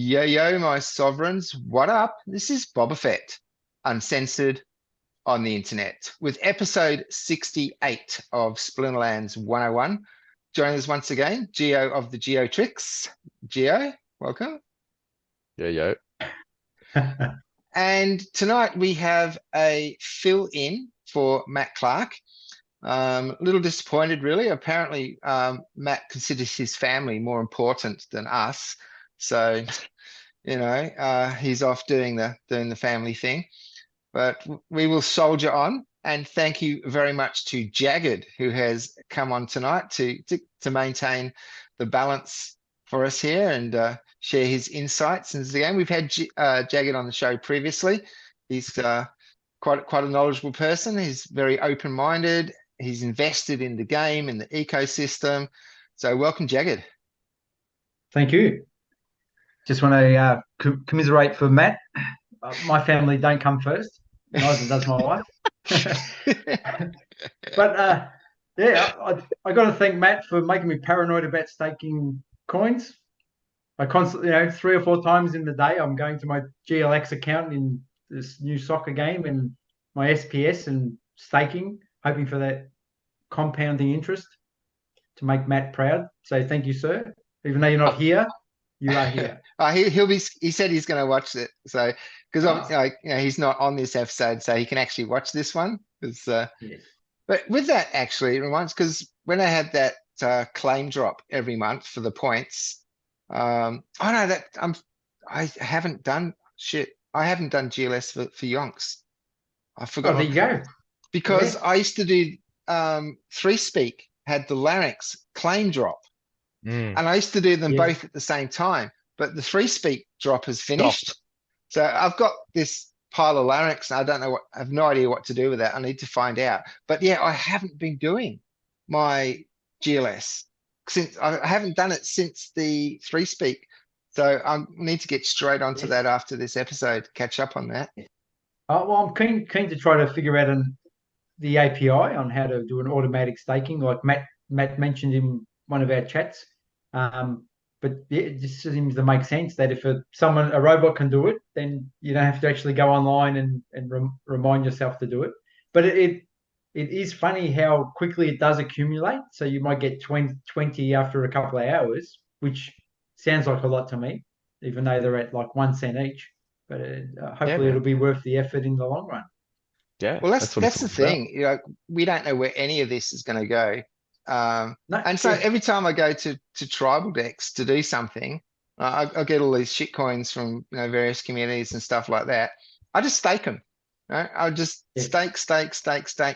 Yo, yo, my sovereigns, what up? This is Boba Fett, uncensored on the internet, with episode 68 of Splinterlands 101. Joining us once again, Geo of the Geotrix. Geo, welcome. Yo. And tonight we have a fill-in for Matt Clark. A little disappointed, really. Apparently, Matt considers his family more important than us. So, he's off doing the family thing. But we will soldier on. And thank you very much to Jagged, who has come on tonight to maintain the balance for us here and share his insights into the game. We've had Jagged on the show previously. He's quite a knowledgeable person. He's very open-minded. He's invested in the game and the ecosystem. So welcome, Jagged. Thank you. Just want to commiserate for Matt. My family don't come first, neither does my wife. But I got to thank Matt for making me paranoid about staking coins. I constantly, 3 or 4 times in the day, I'm going to my GLX account in this new soccer game and my SPS and staking, hoping for that compounding interest to make Matt proud. So thank you, sir. Even though you're not here, you are here. He said he's going to watch it. So because he's not on this episode, so he can actually watch this one. Yes. But with that, actually, it reminds, because when I had that claim drop every month for the points, I haven't done GLS for Yonks. I forgot. Oh, there you go. Because I used to do 3Speak had the Larynx claim drop. And I used to do them both at the same time, but the 3Speak drop has finished. So I've got this pile of Larynx and I have no idea what to do with that. I need to find out. But yeah, I haven't been doing my GLS I haven't done it since the 3Speak. So I need to get straight onto that after this episode, catch up on that. Well, I'm keen to try to figure out the API on how to do an automatic staking, like Matt mentioned in one of our chats. But yeah, it just seems to make sense that if a robot can do it, then you don't have to actually go online and remind yourself to do it. But it is funny how quickly it does accumulate. So you might get 20 after a couple of hours, which sounds like a lot to me, even though they're at like 1 cent each. But hopefully it'll be worth the effort in the long run. Yeah. Well, that's the thing. We don't know where any of this is going to go. Every time I go to tribal decks to do something, I get all these shit coins from various communities and stuff like that. I just stake them. I just stake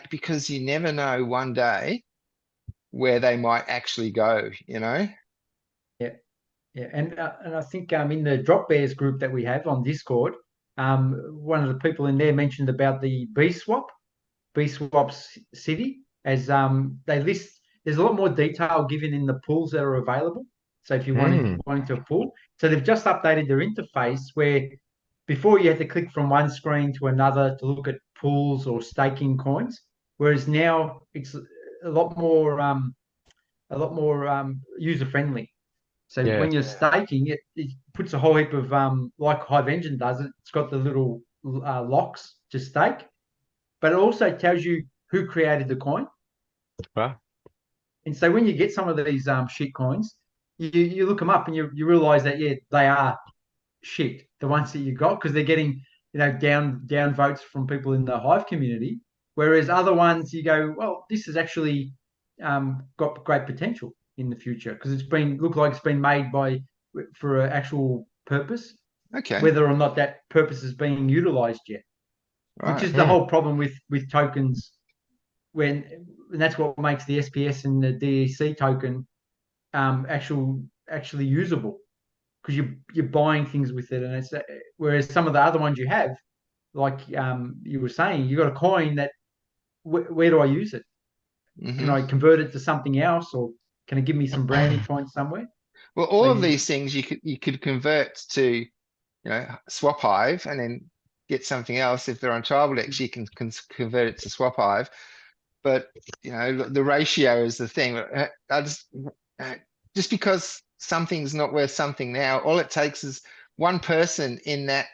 because you never know one day where they might actually go. Yeah, and I think in the Drop Bears group that we have on Discord, one of the people in there mentioned about the B Swap's city, as they list. There's a lot more detail given in the pools that are available. So if you're wanting to pool, so they've just updated their interface where before you had to click from one screen to another to look at pools or staking coins, whereas now it's a lot more user friendly. So when you're staking, it puts a whole heap of like Hive Engine does it. It's got the little locks to stake, but it also tells you who created the coin. Wow. And so when you get some of these shit coins, you look them up and you realize that they are shit, the ones that you got, because they're getting down votes from people in the Hive community, whereas other ones you go, well, this has actually got great potential in the future because looked like it's been made for an actual purpose. Okay. Whether or not that purpose is being utilized yet, which is the whole problem with tokens. And that's what makes the SPS and the DEC token actually usable, because you're buying things with it, and it's whereas some of the other ones you have, like you were saying, you got a coin that where do I use it? Can I convert it to something else, or can it give me some brownie points somewhere? Well, all of these things you could convert to Swap Hive and then get something else. If they're on tribal decks, you can convert it to Swap Hive. But the ratio is the thing. I just because something's not worth something now, all it takes is one person in that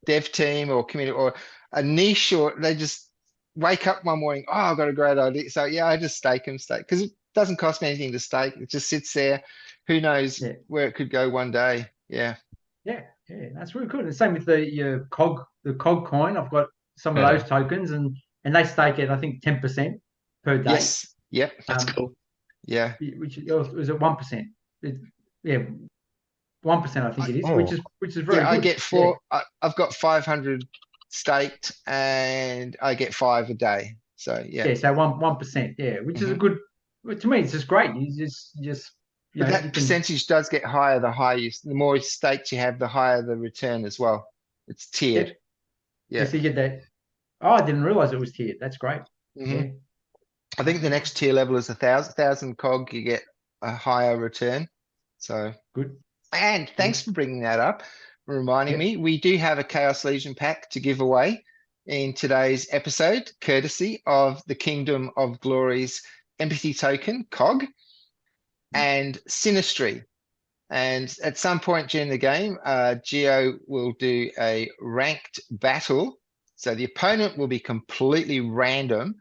dev team or community or a niche, or they just wake up one morning, oh, I've got a great idea. So yeah, I just stake because it doesn't cost me anything to stake. It just sits there. Who knows where it could go one day? Yeah. Yeah, that's really good. And same with the cog coin. I've got some of those tokens, and they stake at I think 10% per day. Yes. Yep. That's cool. Yeah. Which is at 1%. Yeah, 1% I think it is, which is very good. I get four. I've got 500 staked, and I get 5 a day. So yeah. Yeah, so 1%. Yeah, which is a good. To me, it's just great. You just. But that percentage does get higher the higher the more stakes you have, the higher the return as well. It's tiered. Yeah. So you get that. Oh, I didn't realize it was tiered. That's great. Yeah. I think the next tier level is 1,000 cog. You get a higher return. So good. And thanks for bringing that up, reminding me. We do have a Chaos Legion pack to give away in today's episode, courtesy of the Kingdom of Glory's empathy token, COG, and Sinistry. And at some point during the game, Geo will do a ranked battle. So the opponent will be completely random.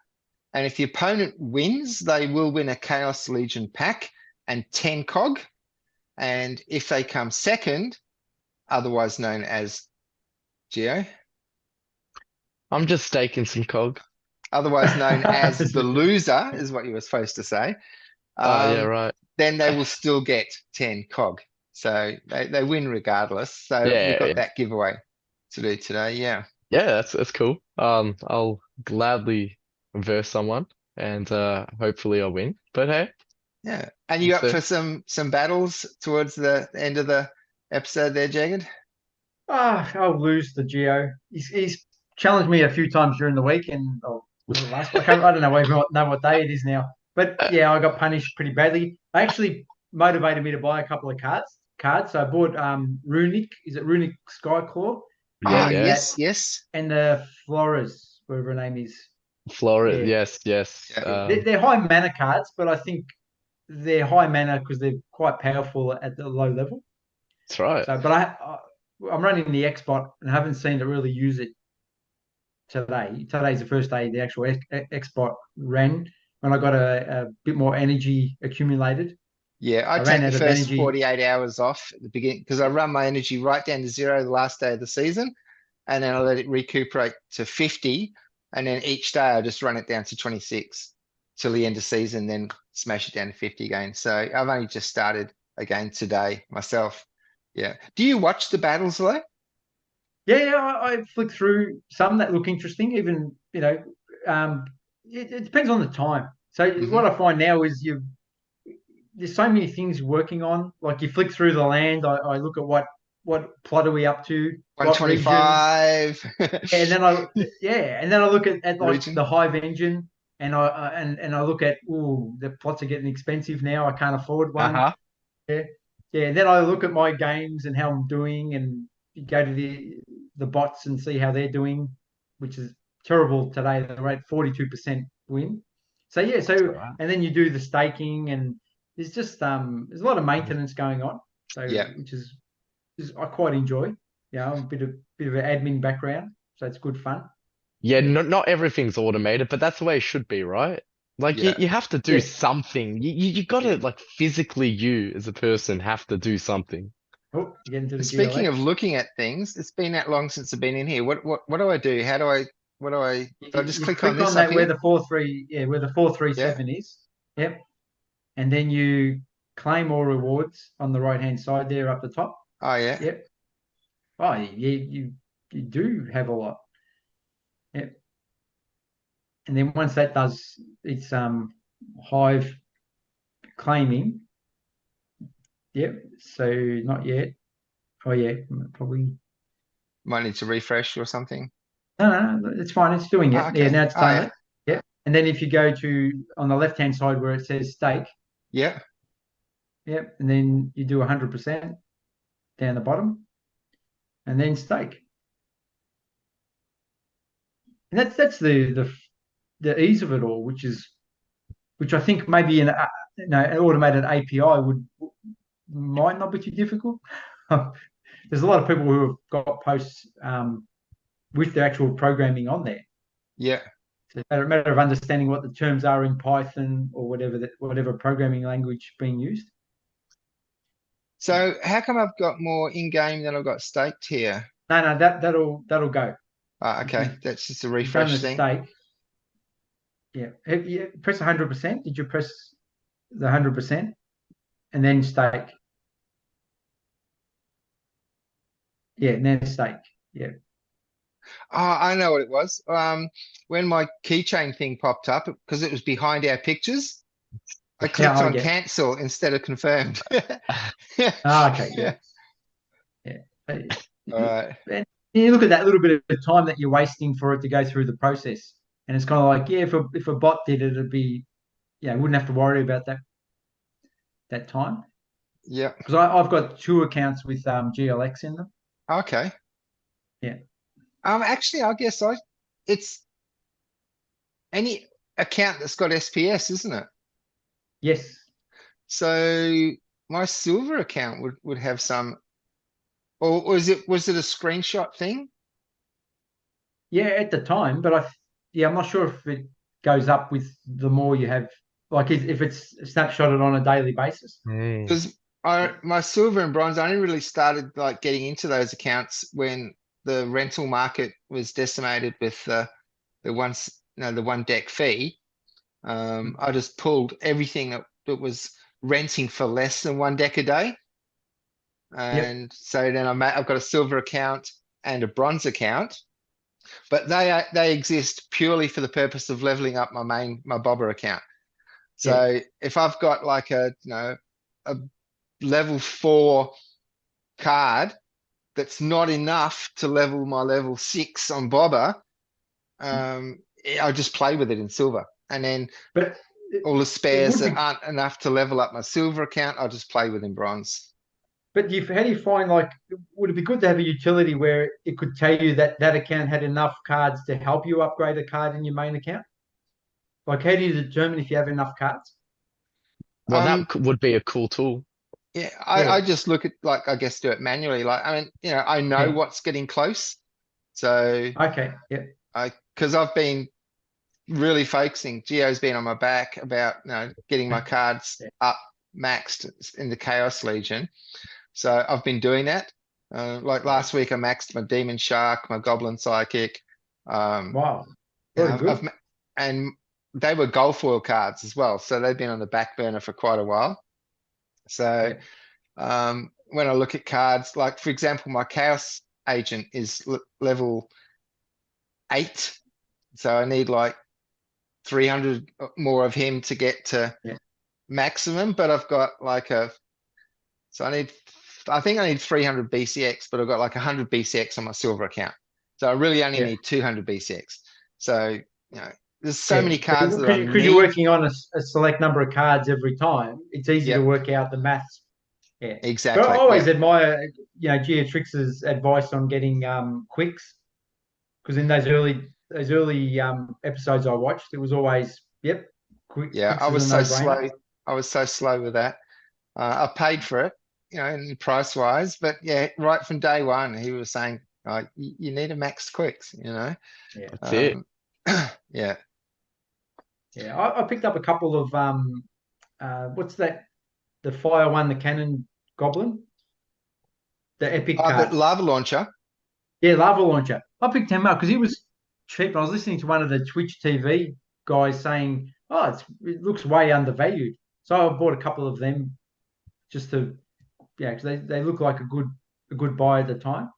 And if the opponent wins, they will win a Chaos Legion pack and 10 COG. And if they come second, otherwise known as Geo. I'm just staking some cog. Otherwise known as the loser, is what you were supposed to say. Yeah, right. Then they will still get 10 cog. So they win regardless. So we've got that giveaway to do today. Yeah. Yeah, that's cool. I'll gladly verse someone and hopefully I'll win. But hey. Yeah. And you up for some battles towards the end of the episode there, Jagged? I'll lose the Geo. He's challenged me a few times during the week, and last week, I don't know what day it is now. But yeah, I got punished pretty badly. I actually motivated me to buy a couple of cards. So I bought Runic. Is it Runic Skyclaw? Yes. And the Flores, whatever her name is. Flores, yes. They're high mana cards, but I think they're high mana because they're quite powerful at the low level. That's right. So, but I'm running the Xbot and I haven't seen to really use it today. Today's the first day the actual Xbot ran when I got a bit more energy accumulated. Yeah, I take the first 48 hours off at the beginning because I run my energy right down to 0 the last day of the season, and then I let it recuperate to 50, and then each day I just run it down to 26 till the end of season, then smash it down to 50 again. So I've only just started again today myself. Yeah. Do you watch the battles though? Yeah, I flick through some that look interesting. Even it depends on the time. So what I find now is there's so many things working on. Like you flick through the land. I look at what plot are we up to? 125. And then I look at like region. The Hive engine, and I look at the plots are getting expensive now. I can't afford one. Yeah. And then I look at my games and how I'm doing, and you go to the bots and see how they're doing, which is terrible today. They're at 42% win. So yeah, and then you do the staking, and there's just there's a lot of maintenance going on. So which is I quite enjoy. A bit of an admin background, so it's good fun. Yeah, not everything's automated, but that's the way it should be, right? Like you have to do something. You got to like physically, you as a person have to do something. Oh, you get into the Speaking of looking at things, it's been that long since I've been in here. What do I do? How do I? Do I just click on this? Where the 437 is. Yep. And then you claim all rewards on the right hand side there up the top. Oh yeah. Yep. Oh, you do have a lot. Yep. And then once that does its Hive claiming. Yep. So not yet. Oh yeah, probably. Might need to refresh or something. No, it's fine. It's doing it. Okay. Yeah, now it's done it. Yeah. And then if you go to on the left hand side where it says stake. Yeah. Yep. And then you do 100% down the bottom, and then stake. And that's the ease of it all, which I think maybe an automated API might not be too difficult. there's a lot of people who have got posts with the actual programming on there. Yeah. It's a matter of understanding what the terms are in Python or whatever programming language being used. So how come I've got more in-game than I've got staked here? No, that'll go. Okay, that's just a You've done the refresh thing. stake. Yeah. Have you press 100%? Did you press the 100% and then stake? Yeah, and then stake. Yeah. Oh, I know what it was. When my keychain thing popped up, because it was behind our pictures, I clicked on cancel instead of confirmed. Okay. Yeah. Yeah. All right. And you look at that little bit of time that you're wasting for it to go through the process, and it's kind of like, yeah, if a bot did it, it'd be, wouldn't have to worry about that time. Yeah. Because I've got 2 accounts with GLX in them. Okay. Yeah. Actually, I guess it's any account that's got SPS, isn't it? Yes. So my silver account would have some, or was it a screenshot thing? Yeah, at the time, but I'm not sure if it goes up with the more you have, like if it's snapshotted on a daily basis. Because my silver and bronze, I only really started like getting into those accounts when the rental market was decimated with the one deck fee. I just pulled everything that was renting for less than 1 deck a day. And so then I've got a silver account and a bronze account, but they exist purely for the purpose of leveling up my bobber account. So if I've got like a level 4 card that's not enough to level my level 6 on bobber, I just play with it in silver, and then all the spares that aren't enough to level up my silver account, I'll just play with in bronze. But how do you find, like, would it be good to have a utility where it could tell you that account had enough cards to help you upgrade a card in your main account? Like, how do you determine if you have enough cards? Well, that would be a cool tool. Yeah, I just look at, like, I guess do it manually. Like, I mean, I know what's getting close. So okay, because I've been really focusing. Geo's been on my back about getting my cards up maxed in the Chaos Legion. So I've been doing that. Like last week, I maxed my Demon Shark, my Goblin Psychic. Wow, very good. And they were gold foil cards as well, so they've been on the back burner for quite a while. So when I look at cards, like for example, my Chaos Agent is level 8, so I need like 300 more of him to get to maximum. But I've got like I think I need 300 BCX, but I've got like 100 BCX on my silver account. So I really only need 200 BCX. So, there's so many cards that I need. Because you're working on a select number of cards every time, it's easy to work out the maths. Yeah, exactly. But I always admire, Geotrix's advice on getting quicks, because in those early episodes I watched, it was always quick. Yeah, I was so slow. I was so slow with that. I paid for it, in price wise, but right from day one, he was saying, you need a max quicks, That's it. Yeah. Yeah, I picked up a couple of what's that? The fire one, the cannon goblin, the epic card. The lava launcher. Yeah, lava launcher. I picked him up because he was cheap. I was listening to one of the Twitch TV guys saying, "Oh, it looks way undervalued." So I bought a couple of them just to, because they look like a good buy at the time.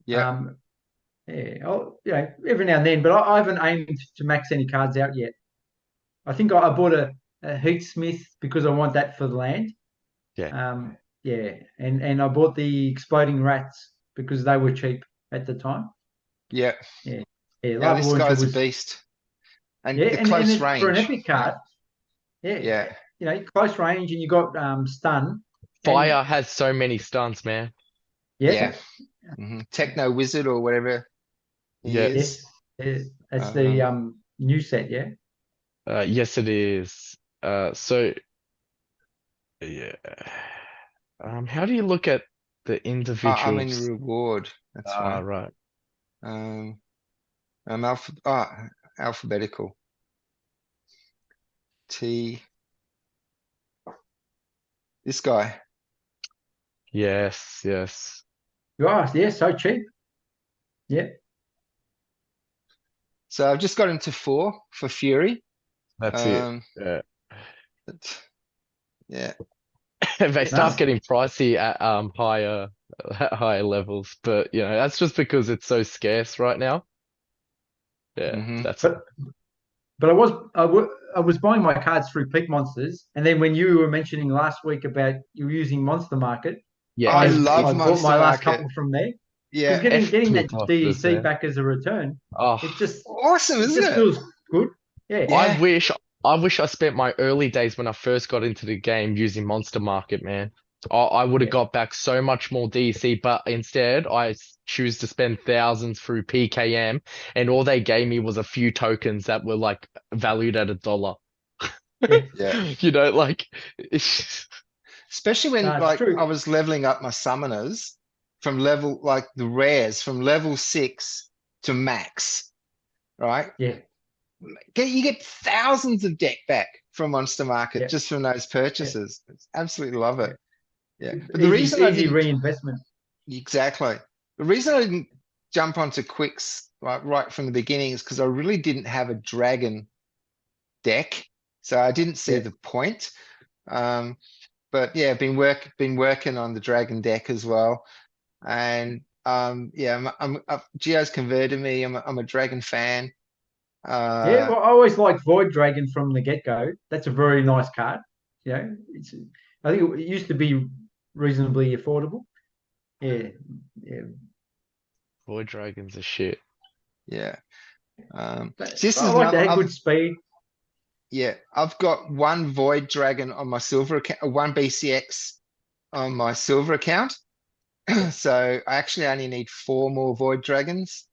Yeah. Every now and then, but I haven't aimed to max any cards out yet. I think I bought a Heatsmith because I want that for the land. Yeah. And I bought the Exploding Rats because they were cheap at the time. Yeah. Yeah. This guy's a beast. And the close range. For an epic card. Yeah. Close range, and you got stun. Fire has so many stuns, man. Yeah. Techno Wizard or whatever. Yes. That's the new set, yeah. Yes, it is. So yeah. How do you look at The I'm in individuals. reward. That's Ah, fine. right. I'm alphabetical. T. This guy. Yes, yes. Right, yeah, so cheap. Yeah. So I've just got into 4 for Fury. That's it. Um, Yeah. but, yeah. They start No. getting pricey at higher levels, but you know, that's just because it's so scarce right now. Yeah, hmm that's But I was buying my cards through Peak Monsters, and then when you were mentioning last week about you using Monster Market, I yes. love I bought Monster my last Market. couple from there because Yeah. getting that Peak monsters, DEC man. back as a return, Oh, it just Awesome, it isn't just it? feels good. Yeah. I Yeah. wish I wish I spent my early days when I first got into the game using Monster Market, man. I would have Yeah. got back so much more DC, but instead choose to spend thousands through PKM, and all they gave me was a few tokens that were like valued at $1. Yeah. Yeah. You know, like it's Especially when No, it's like I true. was leveling up my summoners from level like the rares from level 6 to max, right? Yeah. You get thousands of deck back from Monster Market Yeah. just from those Yeah. purchases. Absolutely love it. Yeah. Yeah. It's But the reason I easy didn't reinvestment. exactly the reason I didn't jump onto Quicks right from the beginning is because I really didn't have a dragon deck. So I didn't see Yeah. the point. Um, but yeah, been working on the dragon deck as well. And yeah, Geo's converted me. I'm a dragon fan. Yeah. Uh, Well, I always liked Void Dragon from the get-go. That's a very nice card. You know, I think it used to be reasonably affordable. Yeah. Yeah. Void Dragons are shit. yeah. But So this I is like another. to have good speed. Yeah, I've got one Void Dragon on my silver account, one BCX on my silver account. So I actually only need 4 more Void Dragons,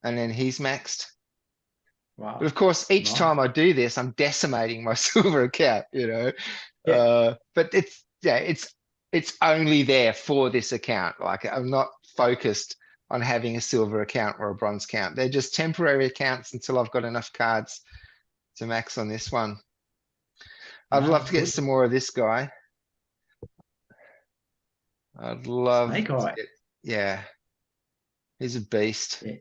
and then he's maxed. But Wow. of course, each Nice. time I do this, I'm decimating my silver account, you know. Yeah. But it's only there for this account. Like I'm not focused on having a silver account or a bronze account. They're just temporary accounts until I've got enough cards to max on this one. I'd No, love it's to get good. some more of this guy. I'd love Snake to Eye. get, yeah, he's a beast. Yeah.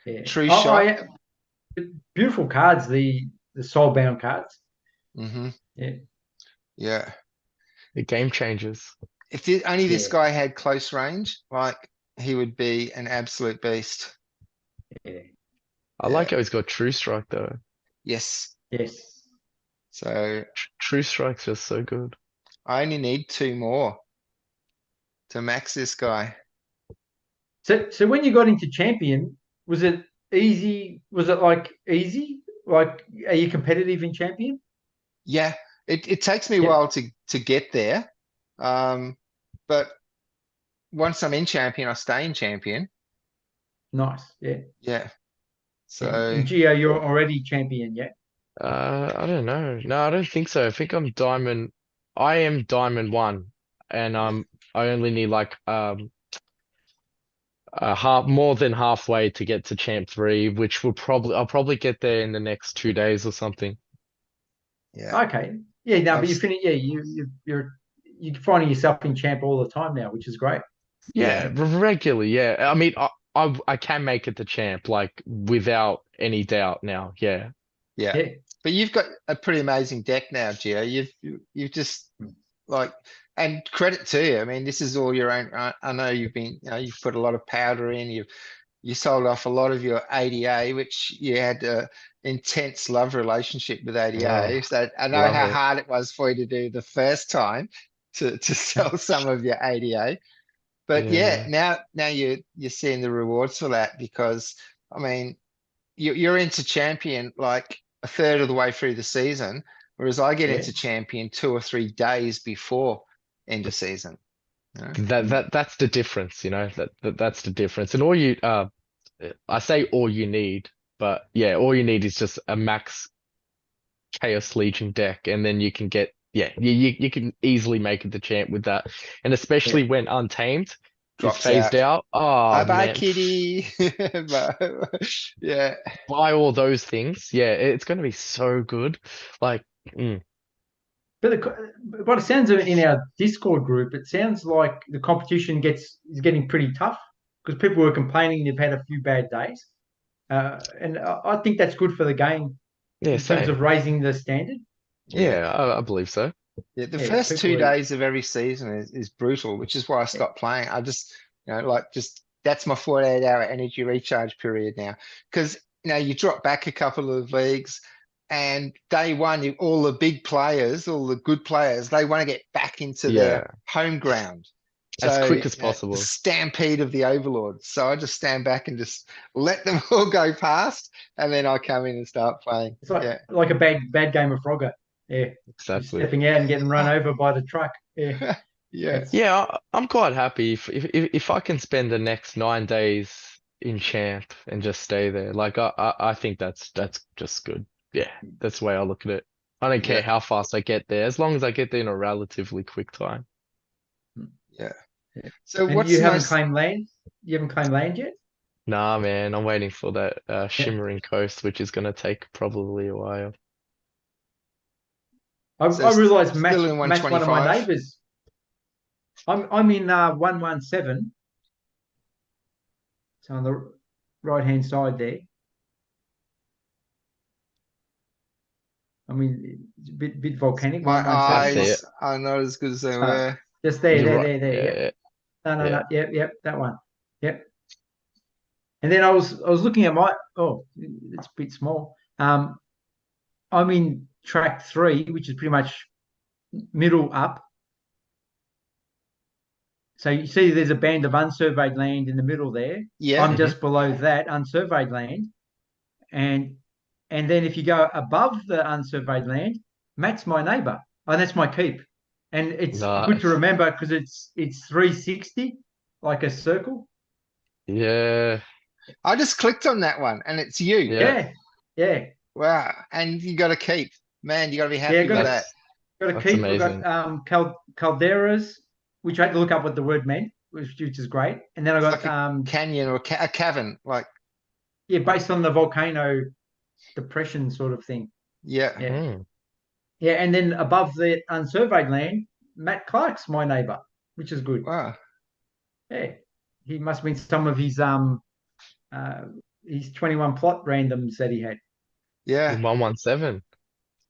Yeah. True Oh, shot. yeah. Beautiful cards, the soulbound cards. hmm Yeah. Yeah. The game changes. If only this Yeah. guy had close range, like he would be an absolute beast. Yeah. I Yeah. like how he's got True Strike though. Yes. Yes. So True Strike's just so good. I only need 2 more to max this guy. So when you got into champion, was it easy? Was it like easy? Like, are you competitive in champion? Yeah, it takes me a Yep. while to get there. But once I'm in champion, I stay in champion. Nice. Yeah. Yeah. Yeah. So In Geo, you're already champion. Yeah. I don't know. No, I don't think so. I think I'm Diamond. I am Diamond 1, and yeah. I only need like more than halfway to get to Champ 3, which I'll probably get there in the next 2 days or something. Yeah. Okay. Yeah. No, I've but you finish. Yeah. You're finding yourself in champ all the time now, which is great. yeah. Yeah, regularly. Yeah, I mean, I can make it to Champ like without any doubt now. Yeah. Yeah. Yeah. But you've got a pretty amazing deck now, Gio. You've just like and credit to you. I mean, this is all your own. I know you've put a lot of powder in. You sold off a lot of your ADA, which you had a intense love relationship with ADA. Oh, So I know love how it. hard it was for you to do the first time to sell some of your ADA. But yeah, Yeah. now you're seeing the rewards for that because I mean you're into champion like a third of the way through the season, whereas I get Yeah. into champion 2 or 3 days before end of season. You know? That's the difference, you know. That's the difference. And I say all you need, but yeah, all you need is just a max Chaos Legion deck, and then you can get yeah, you can easily make it the champ with that, and especially when Untamed is Drops phased out. out. Oh Bye bye, man, kitty. Yeah. buy all those things. Yeah, it's going to be so good. Like, mm, But what it sounds like in our Discord group, it sounds like the competition is getting pretty tough because people were complaining they've had a few bad days, and I think that's good for the game yeah, in terms same. of raising the standard. Yeah. Yeah, I believe so. Yeah, the Yeah, first people two are. days of every season is brutal, which is why I stopped playing. I just, like just that's my 48-hour energy recharge period now. Because you drop back a couple of leagues, and day one, all the big players, all the good players, they want to get back into their Yeah, home ground. as So, quick as the possible. stampede of the overlords. So I just stand back and just let them all go past, and then I come in and start playing. It's like Yeah. like a bad game of Frogger. Yeah, you're Exactly. stepping out and getting run over by the truck. Yeah, Yeah. it's Yeah, I'm quite happy if I can spend the next 9 days in champ and just stay there. Like I think that's just good. Yeah, that's the way I look at it. I don't care Yeah. how fast I get there, as long as I get there in a relatively quick time. Yeah. yeah. So And what's you the haven't most claimed land. You haven't claimed land yet. Nah, man, I'm waiting for that Yeah. shimmering coast, which is gonna take probably a while. so I realised still in Matt's one of my 125? neighbours. I'm in 117, so on the right hand side there. I mean, it's a bit volcanic. My 117. That's it. eyes are not as good as they Uh, were. just there, You're there, right. there, there. Yep. Yeah, No, yeah. no. Yep, that one. Yep. And then I was looking at it's a bit small. I'm in track 3, which is pretty much middle up. So you see, there's a band of unsurveyed land in the middle there. Yeah. I'm hmm just below that unsurveyed land, and then if you go above the unsurveyed land, Matt's my neighbour, and that's my keep. And it's good to Nice. remember because it's 360, like a circle. Yeah, I just clicked on that one and it's you. yeah. Yeah, yeah, Wow. And you got to keep. Man, you got to be yeah. happy with Got that. a That's keep. I've got amazing. calderas, which I had to look up what the word meant, which is great. And then I It's got like a canyon or a cavern. Like, yeah, based on the volcano depression sort of thing. yeah. Yeah, Mm. yeah. And then above the unsurveyed land, Matt Clark's my neighbour, which is good. Wow. Yeah, he must have been some of uh, his 21 plot randoms that he had. Yeah. 117.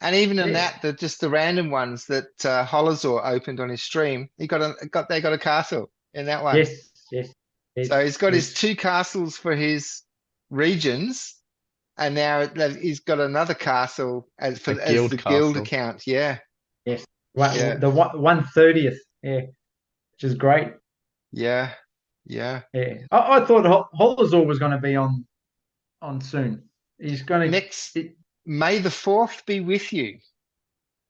And even in Yeah. that, just the random ones that Holazor opened on his stream, they got a castle in that one. Yes, yes, yes, So he's got his yes, 2 castles for his regions, and now he's got another castle A as the guild guild castle. account. Yeah, yes. yeah, The 1/30th. Yeah, which is great. yeah, yeah. Yeah, I thought Holazor was going to be on soon. He's going Next, to. May the 4th be with you.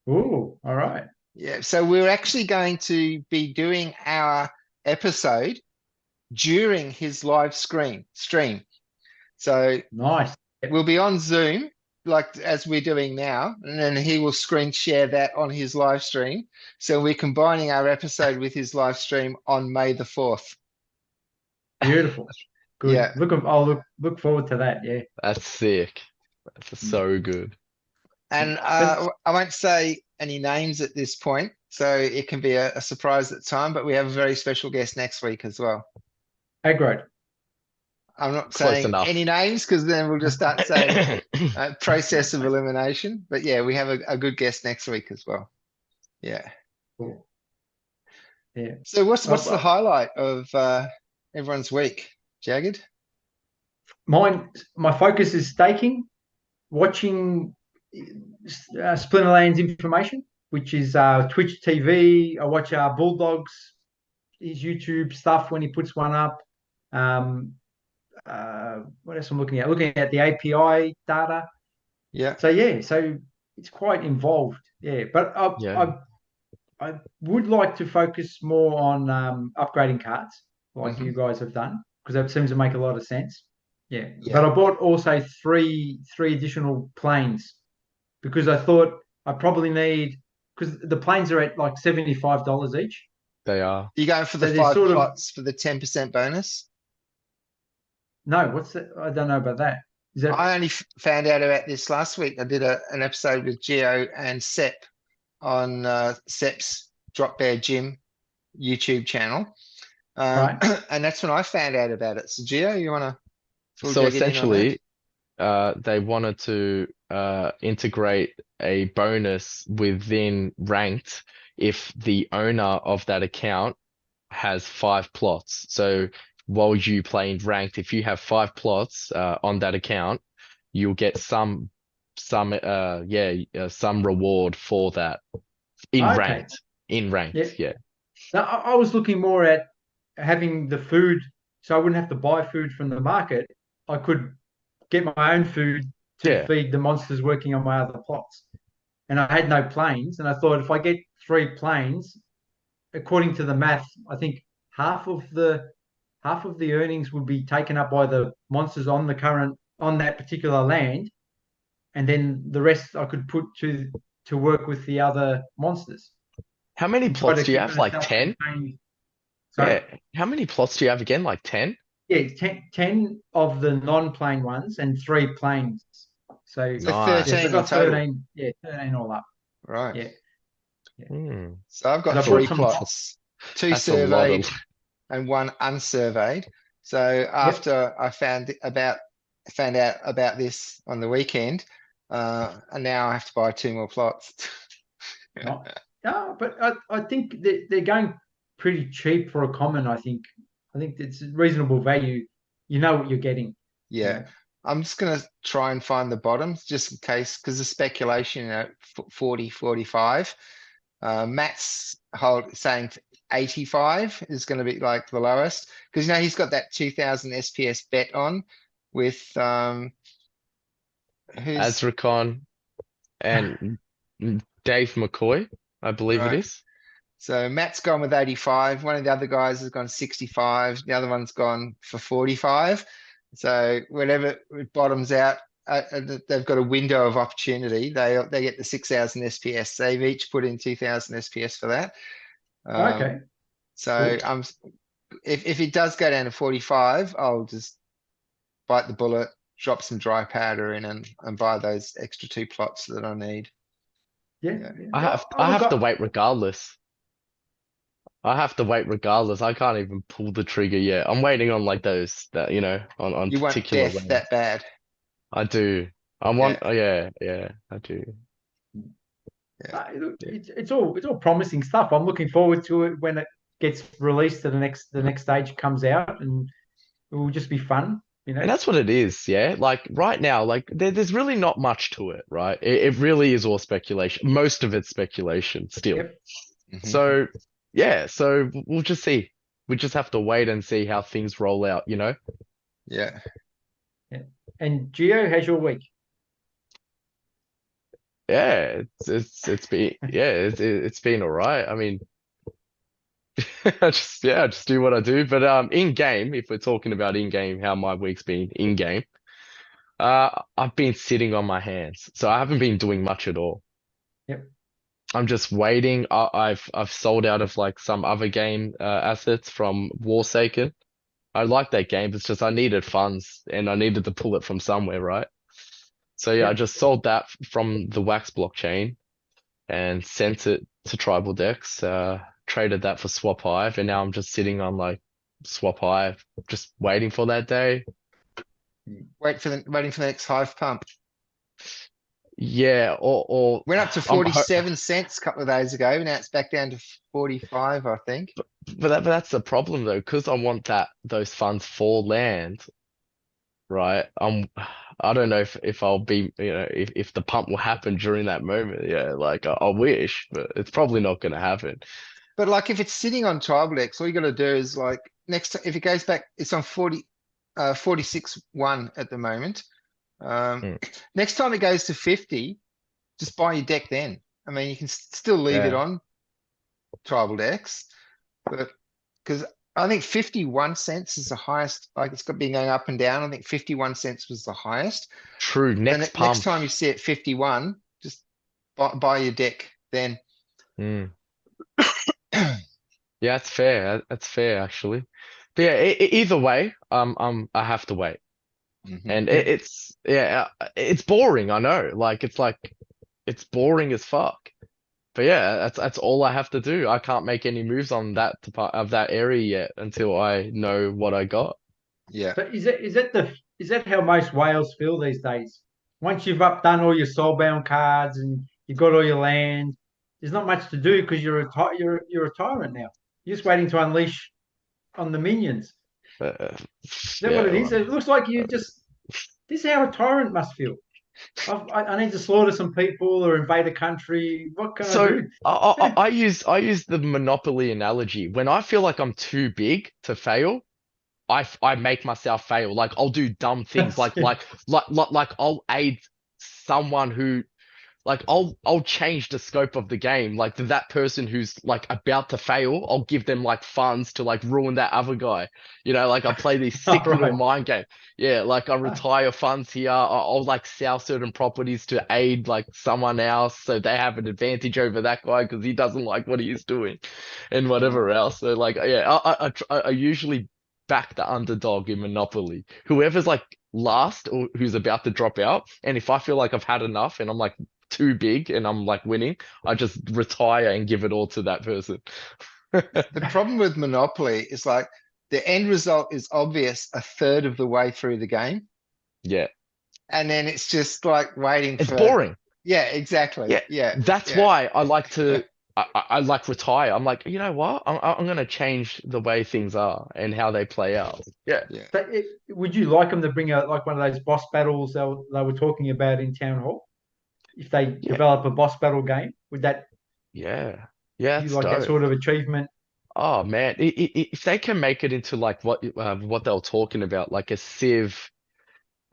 Oh, all right. Yeah, so we're actually going to be doing our episode during his live stream. So Nice. Yep. we'll be on Zoom, like as we're doing now, and then he will screen share that on his live stream. So we're combining our episode with his live stream on May the 4th. Beautiful. Good. Yeah. I'll look forward to that. Yeah. That's sick. That's so good. And But I won't say any names at this point, so it can be a surprise at the time, but we have a very special guest next week as well. aggroed. I'm not Close saying enough. any names because then we'll just start saying process of elimination. But yeah, we have a good guest next week as well. Yeah. Cool. Yeah. So what's the Uh, highlight of everyone's week? Jagged? my focus is staking, watching Splinterlands information, which is Twitch TV. I watch Bulldogs, his YouTube stuff when he puts one up. Um, what else I'm looking at? Looking at the API data. Yeah. So yeah, so it's quite involved. Yeah, but Yeah. I would like to focus more on upgrading cards, like Mhm. you guys have done, because that seems to make a lot of sense. Yeah, Yeah. but I bought also three additional planes because I thought I probably need because the planes are at like $75 each. They are. You going for So the there's 5 sort of plots for the 10% bonus? no. What's that? I don't know about that. Is that I only found out about this last week. I did an episode with Geo and Sep on Sep's Drop Bear Gym YouTube channel. right? And that's when I found out about it. So Geo, you want to fill So Jug in on that? essentially, they wanted to integrate a bonus within ranked if the owner of that account has 5 plots. So while you play in ranked, if you have 5 plots on that account, you'll get some some reward for that in Okay. ranked. In Yeah. ranked, yeah. Now, I was looking more at having the food, so I wouldn't have to buy food from the market. I could get my own food to Yeah. feed the monsters working on my other plots. And I had no planes, and I thought if I get 3 planes, according to the math, I think half of the earnings would be taken up by the monsters on that particular land, and then the rest I could put to work with the other monsters How many and try plots to do you keep have? Like myself 10? maintained. Yeah. Sorry? How many plots do you have again? Like 10? Yeah, 10 of the non-plane ones and 3 planes. So So yes, I 13 in got total. 13. Yeah, 13 all up. Right. Yeah, yeah. Hmm. So I've got Because I bought 3 some. plots, 2 That's a lot surveyed of. and 1 unsurveyed. So Yep. after I found out about this on the weekend, and now I have to buy 2 more plots. No, no, but I think they're going pretty cheap for a common. I think it's a reasonable value. You know what you're getting. You Yeah. know. I'm just gonna try and find the bottoms just in case, because the speculation at 40, 45. Matt's saying 85 is going to be like the lowest because he's got that 2000 SPS bet on with who's Azricon and Dave McCoy, I believe it right. is. So Matt's gone with 85. One of the other guys has gone 65. The other one's gone for 45. So whenever it bottoms out, they've got a window of opportunity. They get the 6000 SPS. They've each put in 2000 SPS for that. Okay. So Cool. if it does go down to 45, I'll just bite the bullet, drop some dry powder in and buy those extra 2 plots that I need. Yeah. Yeah. Yeah. I Yeah, have look, I have to wait regardless. I have to wait regardless. I can't even pull the trigger yet. I'm waiting on like those that on You want particular death lanes. that bad. I do. I want. Yeah. Oh, yeah, I do. Yeah. look, Yeah. it's all promising stuff. I'm looking forward to it when it gets released to the next stage comes out, and it will just be fun. And that's what it is, yeah. Like right now, like there's really not much to it, right? It really is all speculation. Most of it's speculation still. Yep. Mhm. So yeah, so we'll just see. We just have to wait and see how things roll out, you know? Yeah. Yeah. And Geo, how's your week? Yeah, it's been it's been all right. I mean, I just do what I do. But in game, if we're talking about in game, how my week's been in game, I've been sitting on my hands, so I haven't been doing much at all. Yep. I'm just waiting. I've sold out of like some other game assets from Warsaken. I like that game. It's just I needed funds and I needed to pull it from somewhere, right? So yeah, I Yep. just sold that from the Wax blockchain and sent it to Tribal Dex. Traded that for Swap Hive, and now I'm just sitting on like Swap Hive, just waiting for that day. Waiting for the next hive pump. Yeah, or Went up to I'm 47 cents a couple of days ago. Now it's back down to 45, I think. but that's the problem though, because I want those funds for land, right? I don't know if I'll be, if the pump will happen during that moment. Yeah, like I wish, but it's probably not going to happen. But like if it's sitting on Tribal X, all you gotta do is like if it goes back, it's on 46.1 at the moment. Mm. Next time it goes to 50, just buy your deck then. I mean, you can still leave it Yeah, on Tribal X, but because I think 51 cents is the highest, like it's been going up and down. I think 51 cents was the highest. true. Then Next next pump. time you see it 51, just buy your deck then. Mm. Yeah, that's fair. That's fair actually. But yeah, either way, I have to wait. Mhm. And Yeah. it's boring, I know. Like it's boring as fuck. But yeah, that's all I have to do. I can't make any moves on that part of that area yet until I know what I got. Yeah. But is that how most whales feel these days? Once you've done all your soulbound cards and you've got all your land, there's not much to do because you're a tyrant now. You're just waiting to unleash on the minions. Is Uh, that what yeah. it is? It looks like you just. This is how a tyrant must feel. I need to slaughter some people or invade a country. What can I So do? I use the Monopoly analogy. When I feel like I'm too big to fail, I make myself fail. Like I'll do dumb things. Like I'll aid someone who like I'll change the scope of the game. Like that person who's like about to fail, I'll give them like funds to like ruin that other guy. Like I play these All sick little right. mind game. Yeah, like I retire funds here. I'll like sell certain properties to aid like someone else so they have an advantage over that guy because he doesn't like what he's doing and whatever else. So like yeah, I usually back the underdog in Monopoly. Whoever's like last or who's about to drop out, and if I feel like I've had enough and I'm like too big and I'm like winning, I just retire and give it all to that person. The problem with Monopoly is like the end result is obvious a third of the way through the game. Yeah, And then it's just like waiting it's for, boring. yeah, exactly. Yeah, Yeah. that's Yeah. why I like to. I like retire. I'm like, you know what? I'm gonna change the way things are and how they play out. Yeah, Yeah. But would you like them to bring out like one of those boss battles they were talking about in Town Hall? If they yeah, develop a boss battle game, would that yeah, yeah. you It's like that dope. sort of achievement? Oh man, if they can make it into like what they were talking about, like a Civ,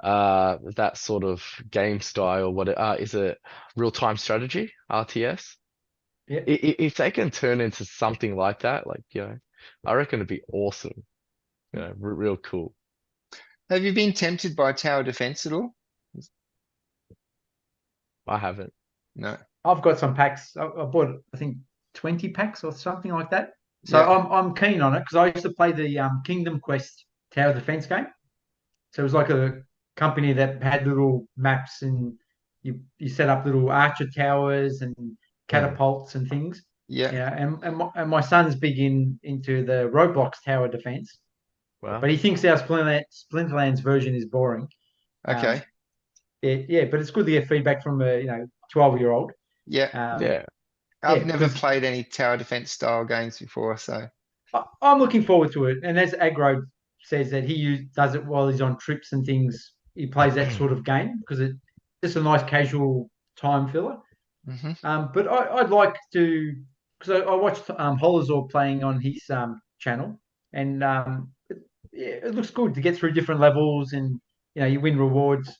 that sort of game style. What is it? Real-time strategy, RTS. Yeah. If they can turn into something like that, like I reckon it'd be awesome. Real cool. Have you been tempted by tower defense at all? I haven't. No. I've got some packs. I bought I think 20 packs or something like that. So Yeah. I'm keen on it because I used to play the Kingdom Quest Tower Defense game. So it was like a company that had little maps and you set up little archer towers and Mm. catapults and things. Yeah. Yeah, and my son's big into the Roblox tower defense, Well, but he thinks our Splinterlands version is boring. Okay. Um, yeah, but it's good to get feedback from a 12-year-old. Yeah. yeah. I've Yeah, never because played any tower defense style games before, so I'm looking forward to it. And as Agro says that does it while he's on trips and things, he plays that sort of game because it's just a nice casual time filler. mhm. But I'd like to because I watched Holazor playing on his channel, and it looks good to get through different levels, and you win rewards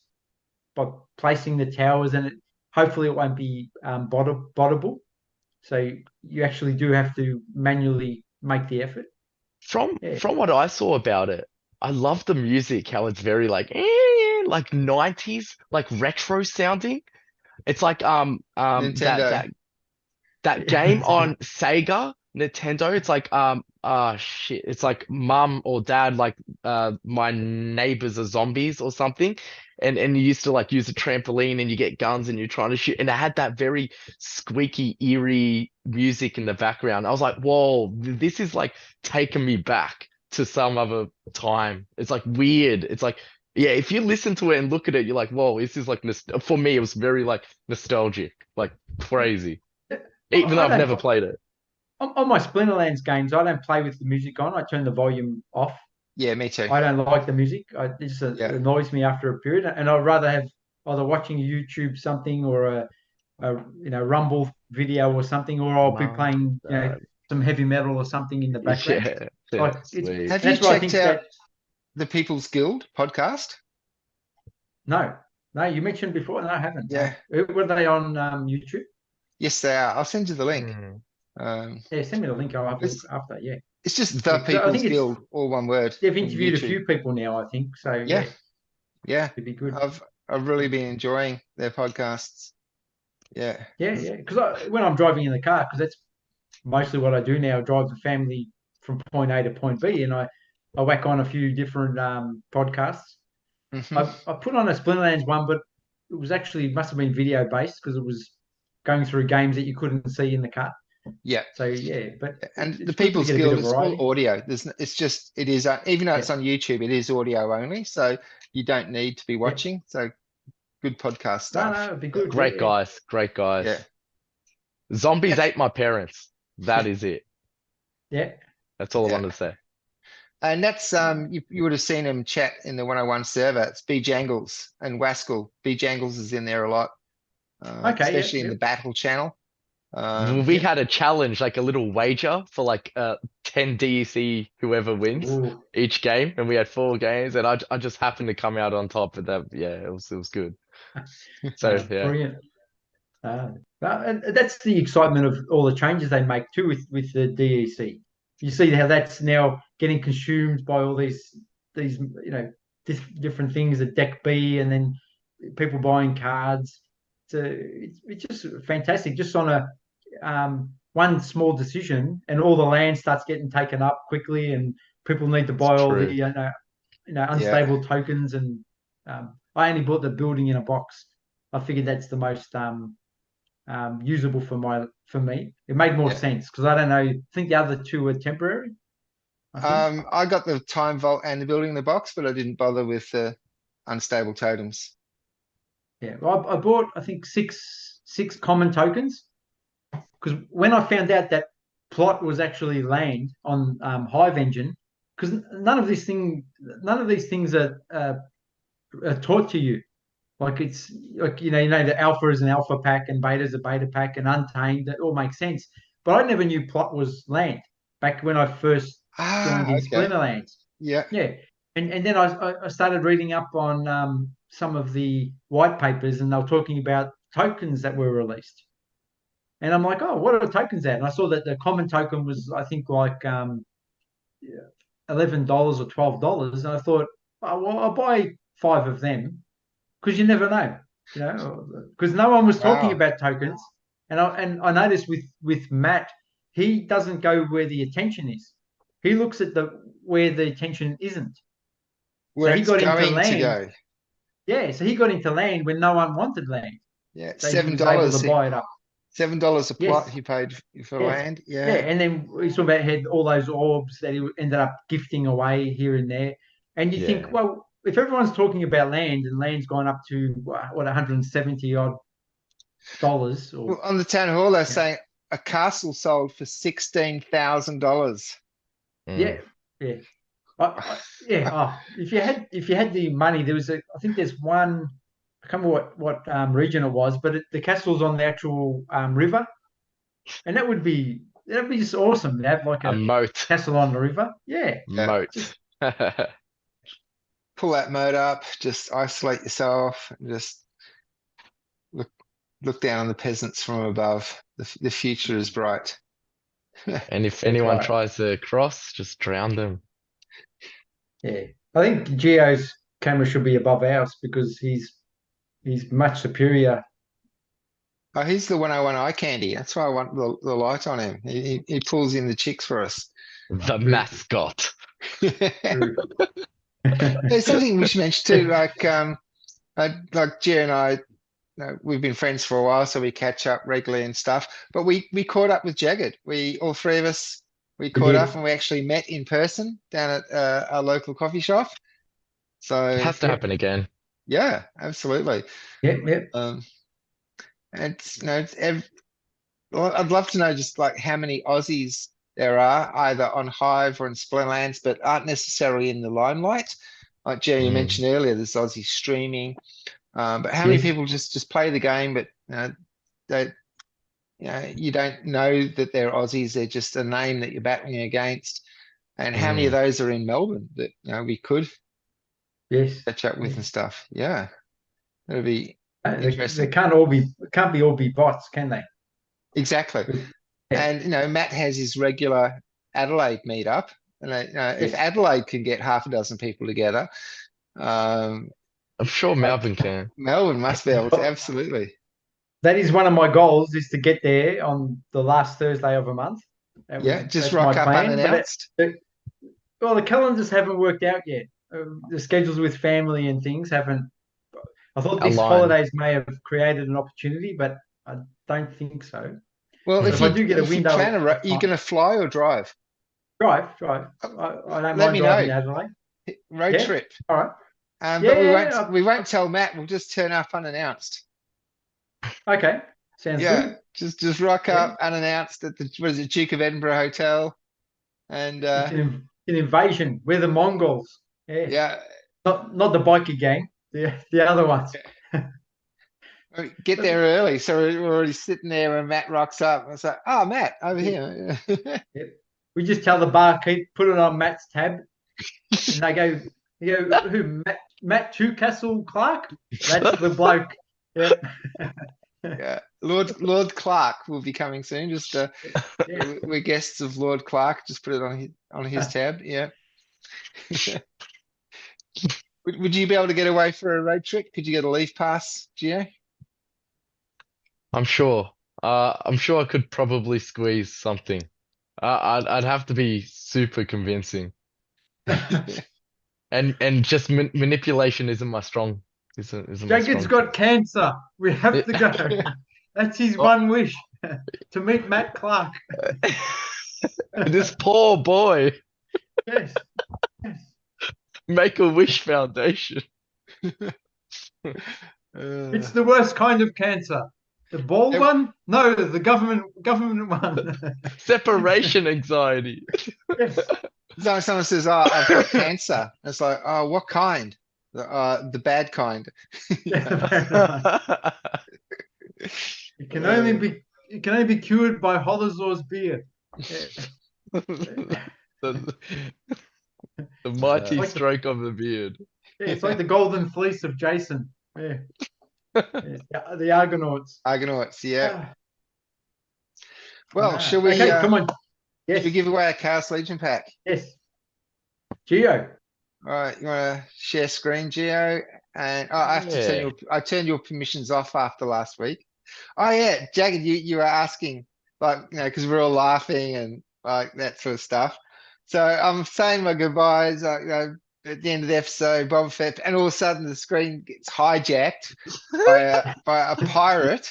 by placing the towers, and hopefully it won't be bottable. So you actually do have to manually make the effort. From Yeah, from what I saw about it, I love the music, how it's very like 90s, like retro sounding. It's like that Nintendo. that that game on Sega, Nintendo, it's like shit, it's like mum or dad, like my neighbors are zombies or something. And you used to like use a trampoline and you get guns and you're trying to shoot. And it had that very squeaky, eerie music in the background. I was like, whoa, this is like taking me back to some other time. It's like weird. It's like, yeah, if you listen to it and look at it, you're like, whoa, this is like, for me, it was very like nostalgic, like crazy even though I I've don't never played it. on my Splinterlands games. I don't play with the music on. I turn the volume off. Yeah, me too. I don't like the music. It just Yeah. annoys me after a period, and I'd rather have either watching a YouTube something or a Rumble video or something, or I'll be My playing God. some heavy metal or something in the background. Yeah, yeah, Like it's sweet. Have and you that's why I checked think out that the People's Guild podcast? no, no, you mentioned before. No, I haven't. No. Yeah. Were they on YouTube? Yes, they are. I'll send you the link. Mm. Um, Yeah, send me the link. I'll have a look it's after. Yeah, it's just yeah, the because I People's think it's Guild, all one word, they've in interviewed a YouTube. few people now. I think so. Yeah, Yeah, yeah. it'd be good. I've really been enjoying their podcasts. Yeah. Yeah. Because when I'm driving in the car, because that's mostly what I do now, drive the family from point A to point B, and I whack on a few different podcasts. Hmm. I put on a Splinterlands one, but it was actually must have been video based because it was going through games that you couldn't see in the cut. Yeah. So yeah, but And the it's good to people's get a bit guild of is all variety. audio. It's just, it is, even though Yeah, it's on YouTube, it is audio only. So you don't need to be yeah. watching. So good podcast No, stuff. it'd be Yeah. good. Great Yeah, guys, great guys. Yeah. Zombies That's, ate my parents. That is it. yeah. That's all I yeah. wanted to say. And that's, you would have seen him chat in the 101 server. It's B Jangles and Waskell. B Jangles is in there a lot, Okay. Yep. especially in the Yep. battle channel. We Yeah. had a challenge, like a little wager for like 10 DEC whoever wins Ooh. each game, and we had 4 games, and I just happened to come out on top of that. Yeah, it was good. So yeah, Brilliant. And that's the excitement of all the changes they make too with the DEC. You see how that's now getting consumed by all these different things at Deck B, and then people buying cards. It's just fantastic. Just on a one small decision, and all the land starts getting taken up quickly, and people need to it's buy all the true. Yeah. unstable tokens. And I only bought the building in a box. I figured that's the most usable for me. It made more Yeah. sense because I don't know. I think the other two are temporary. I think. I got the time vault and the building in the box, but I didn't bother with the unstable totems. Yeah, well, I bought I think six common tokens because when I found out that plot was actually land on Hive Engine, because none of these things are taught to you. Like it's like the alpha is an alpha pack and beta is a beta pack and untamed. That all makes sense. But I never knew plot was land back when I first joined Ah, in okay. Splinterlands. Yeah. Yeah, and then I started reading up on some of the white papers, and they were talking about tokens that were released. And I'm like, oh, what are tokens at? And I saw that the common token was, I think, like $11 or $12, and I thought, oh, well, I'll buy 5 of them because you never know, because no one was talking Wow. about tokens, and I noticed with Matt, he doesn't go where the attention is. He looks at the where the attention isn't. So Where he it's got into going to land. go. Yeah, so he got into land when no one wanted land. Yeah. So he Seven was able to dollars. buy it up. $7 a plot Yes, he paid for yeah, land. yeah. Yeah. And then we saw about had all those orbs that he ended up gifting away here and there. And you think, Yeah. well, if everyone's talking about land and land's gone up to what 170 odd dollars, or Well, on the town hall, they're you know, saying a castle sold for $16,000. yeah, Mm. yeah, yeah. Oh, if you had the money, there was I think there's one. I can't remember what region it was, but the castle's on the actual river, and that'd be just awesome to have like A a moat. castle on the river. Yeah, Yeah. just Moat. Pull that mode up, just isolate yourself, and just look look down on the peasants from above. The future is bright. And if that's anyone right. tries to cross, just drown them. Yeah, I think Geo's camera should be above ours because he's much superior. Oh, he's the 101 eye candy. That's why I want the light on him. He pulls in the chicks for us. The True, mascot. true. There's something we should mention too, like Gia and I, we've been friends for a while, so we catch up regularly and stuff. But we caught up with Jagged. We all three of us we We caught up did. and we actually met in person down at our local coffee shop. So Has to Yep, happen again. yeah, absolutely. yep. Um, and well, I'd love to know just like how many Aussies there are either on Hive or in Splinterlands, but aren't necessarily in the limelight. Like Jerry, you Mm. mentioned earlier, there's Aussie streaming. But how many Yes. people just play the game, but they you don't know that they're Aussies. They're just a name that you're battling against. And how many of Mm. those are in Melbourne that we could Yes. catch up with Yeah. and stuff? Yeah, that'd be They interesting. can't be all be bots, can they? Exactly. Yeah. And Matt has his regular Adelaide meetup, and if Yes. Adelaide can get half a dozen people together, um, I'm sure uh, Melbourne can. Melbourne must be able to. Absolutely. That is one of my goals, is to get there on the last Thursday of a month. Yeah, just That's my rock up plan. unannounced. Well, the calendars haven't worked out yet. The schedules with family and things haven't. I thought this Aligned. holidays may have created an opportunity, but I don't think so. Well, So if if I you do get a if you plan window a, of you're time, going to fly or drive, drive. I don't let mind me driving know. to Adelaide. Road Yeah. trip. All right. But we won't Yeah. we won't tell Matt. We'll just turn up unannounced. Okay. Sounds Yeah, good. just rock Yeah. up unannounced at the what is it, Duke of Edinburgh Hotel, and It's an invasion. We're the Mongols. Yeah. yeah, Not the biker gang. The other ones. get there early. So we're already sitting there when Matt rocks up. I was like, oh, Matt over here. Yeah. We just tell the barkeep, put it on Matt's tab, and they go, who, Matt Newcastle Clark? That's the bloke. Yeah. Yeah, Lord Clark will be coming soon. Just Yeah. we're guests of Lord Clark. Just put it on his tab. Yeah. Would you be able to get away for a road trip? Could you get a leave pass, Gio? I'm sure. I'm sure I could probably squeeze something. I'd have to be super convincing, and just manipulation isn't my strong. Isn't my Jagged's strong got cancer. We have to go. suit. That's his Oh. one wish, to meet Matt Clark. This poor boy. Yes. Yes. Make-A-Wish Foundation. It's the worst kind of cancer. The ball one? No, the government one. Separation anxiety. Yes. So someone says, "Oh, I've got cancer." It's like, "Oh, what kind?" The bad kind. It can only be cured by Holazor's beer. Yeah. The, the mighty Like stroke of the beard. it's like the golden fleece of Jason. Yeah. Yeah. The Argonauts. Argonauts, yeah. Ah, Well, shall we? Okay, come on. Should Yes. we give away a Chaos Legion pack? Yes. Geo. All right, you want to share screen, Geo? And I have to I turned your permissions off after last week. Oh yeah, Jagged, you were asking, like, because we're all laughing and like that sort of stuff. So I'm saying my goodbyes, at the end of the episode, Boba Fett, and all of a sudden the screen gets hijacked by a pirate,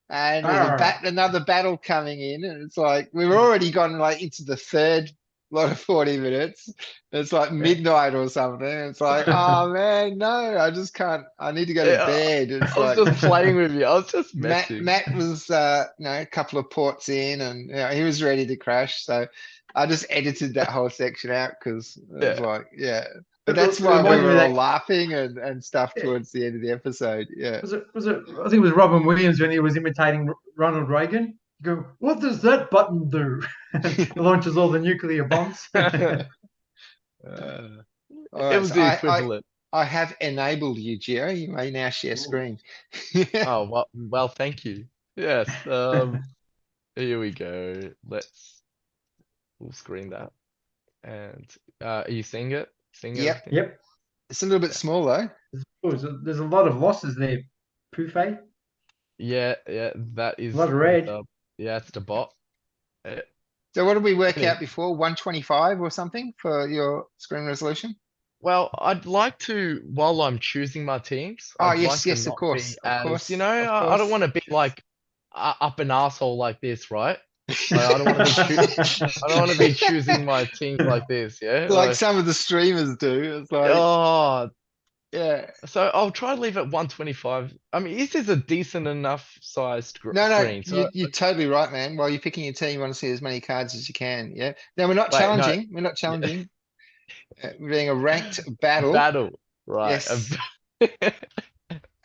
and there's another battle coming in, and it's like we've already gone like into the third lot of 40 minutes. It's like midnight or something. It's like, oh man, no, I just can't. I need to go to bed. It's I was like just playing with you. I was just Matt messing. was a couple of ports in, and he was ready to crash. So I just edited that whole section out because it was like, yeah. But that's why we were all laughing and stuff towards the end of the episode. Yeah. Was it? I think it was Robin Williams when he was imitating Ronald Reagan. You go, what does that button do? It launches all the nuclear bombs. It was the equivalent. I have enabled you, Gio. You may now share screen. Oh, well, thank you. Yes. Here we go. We'll screen that. And are you seeing it? Yep. Everything? Yep. It's a little bit small though. There's a lot of losses there, Poufet. Yeah, that is A lot of red. Yeah, it's the bot. So what did we work out before? 125 or something for your screen resolution? Well, I'd like to, while I'm choosing my teams, I'd like to yes, of not course, be of course, I don't want to be like up an asshole like this, right? Like, I don't want to be choosing my teams like this, yeah. Like some of the streamers do. It's like, oh, yeah. So I'll try to leave it 125. I mean, this is a decent enough sized screen. So you're totally right, man. While you're picking your team, you want to see as many cards as you can. Yeah. Now we're not Wait, no. challenging. We're not challenging. We're being a ranked battle. Battle, right? Yes.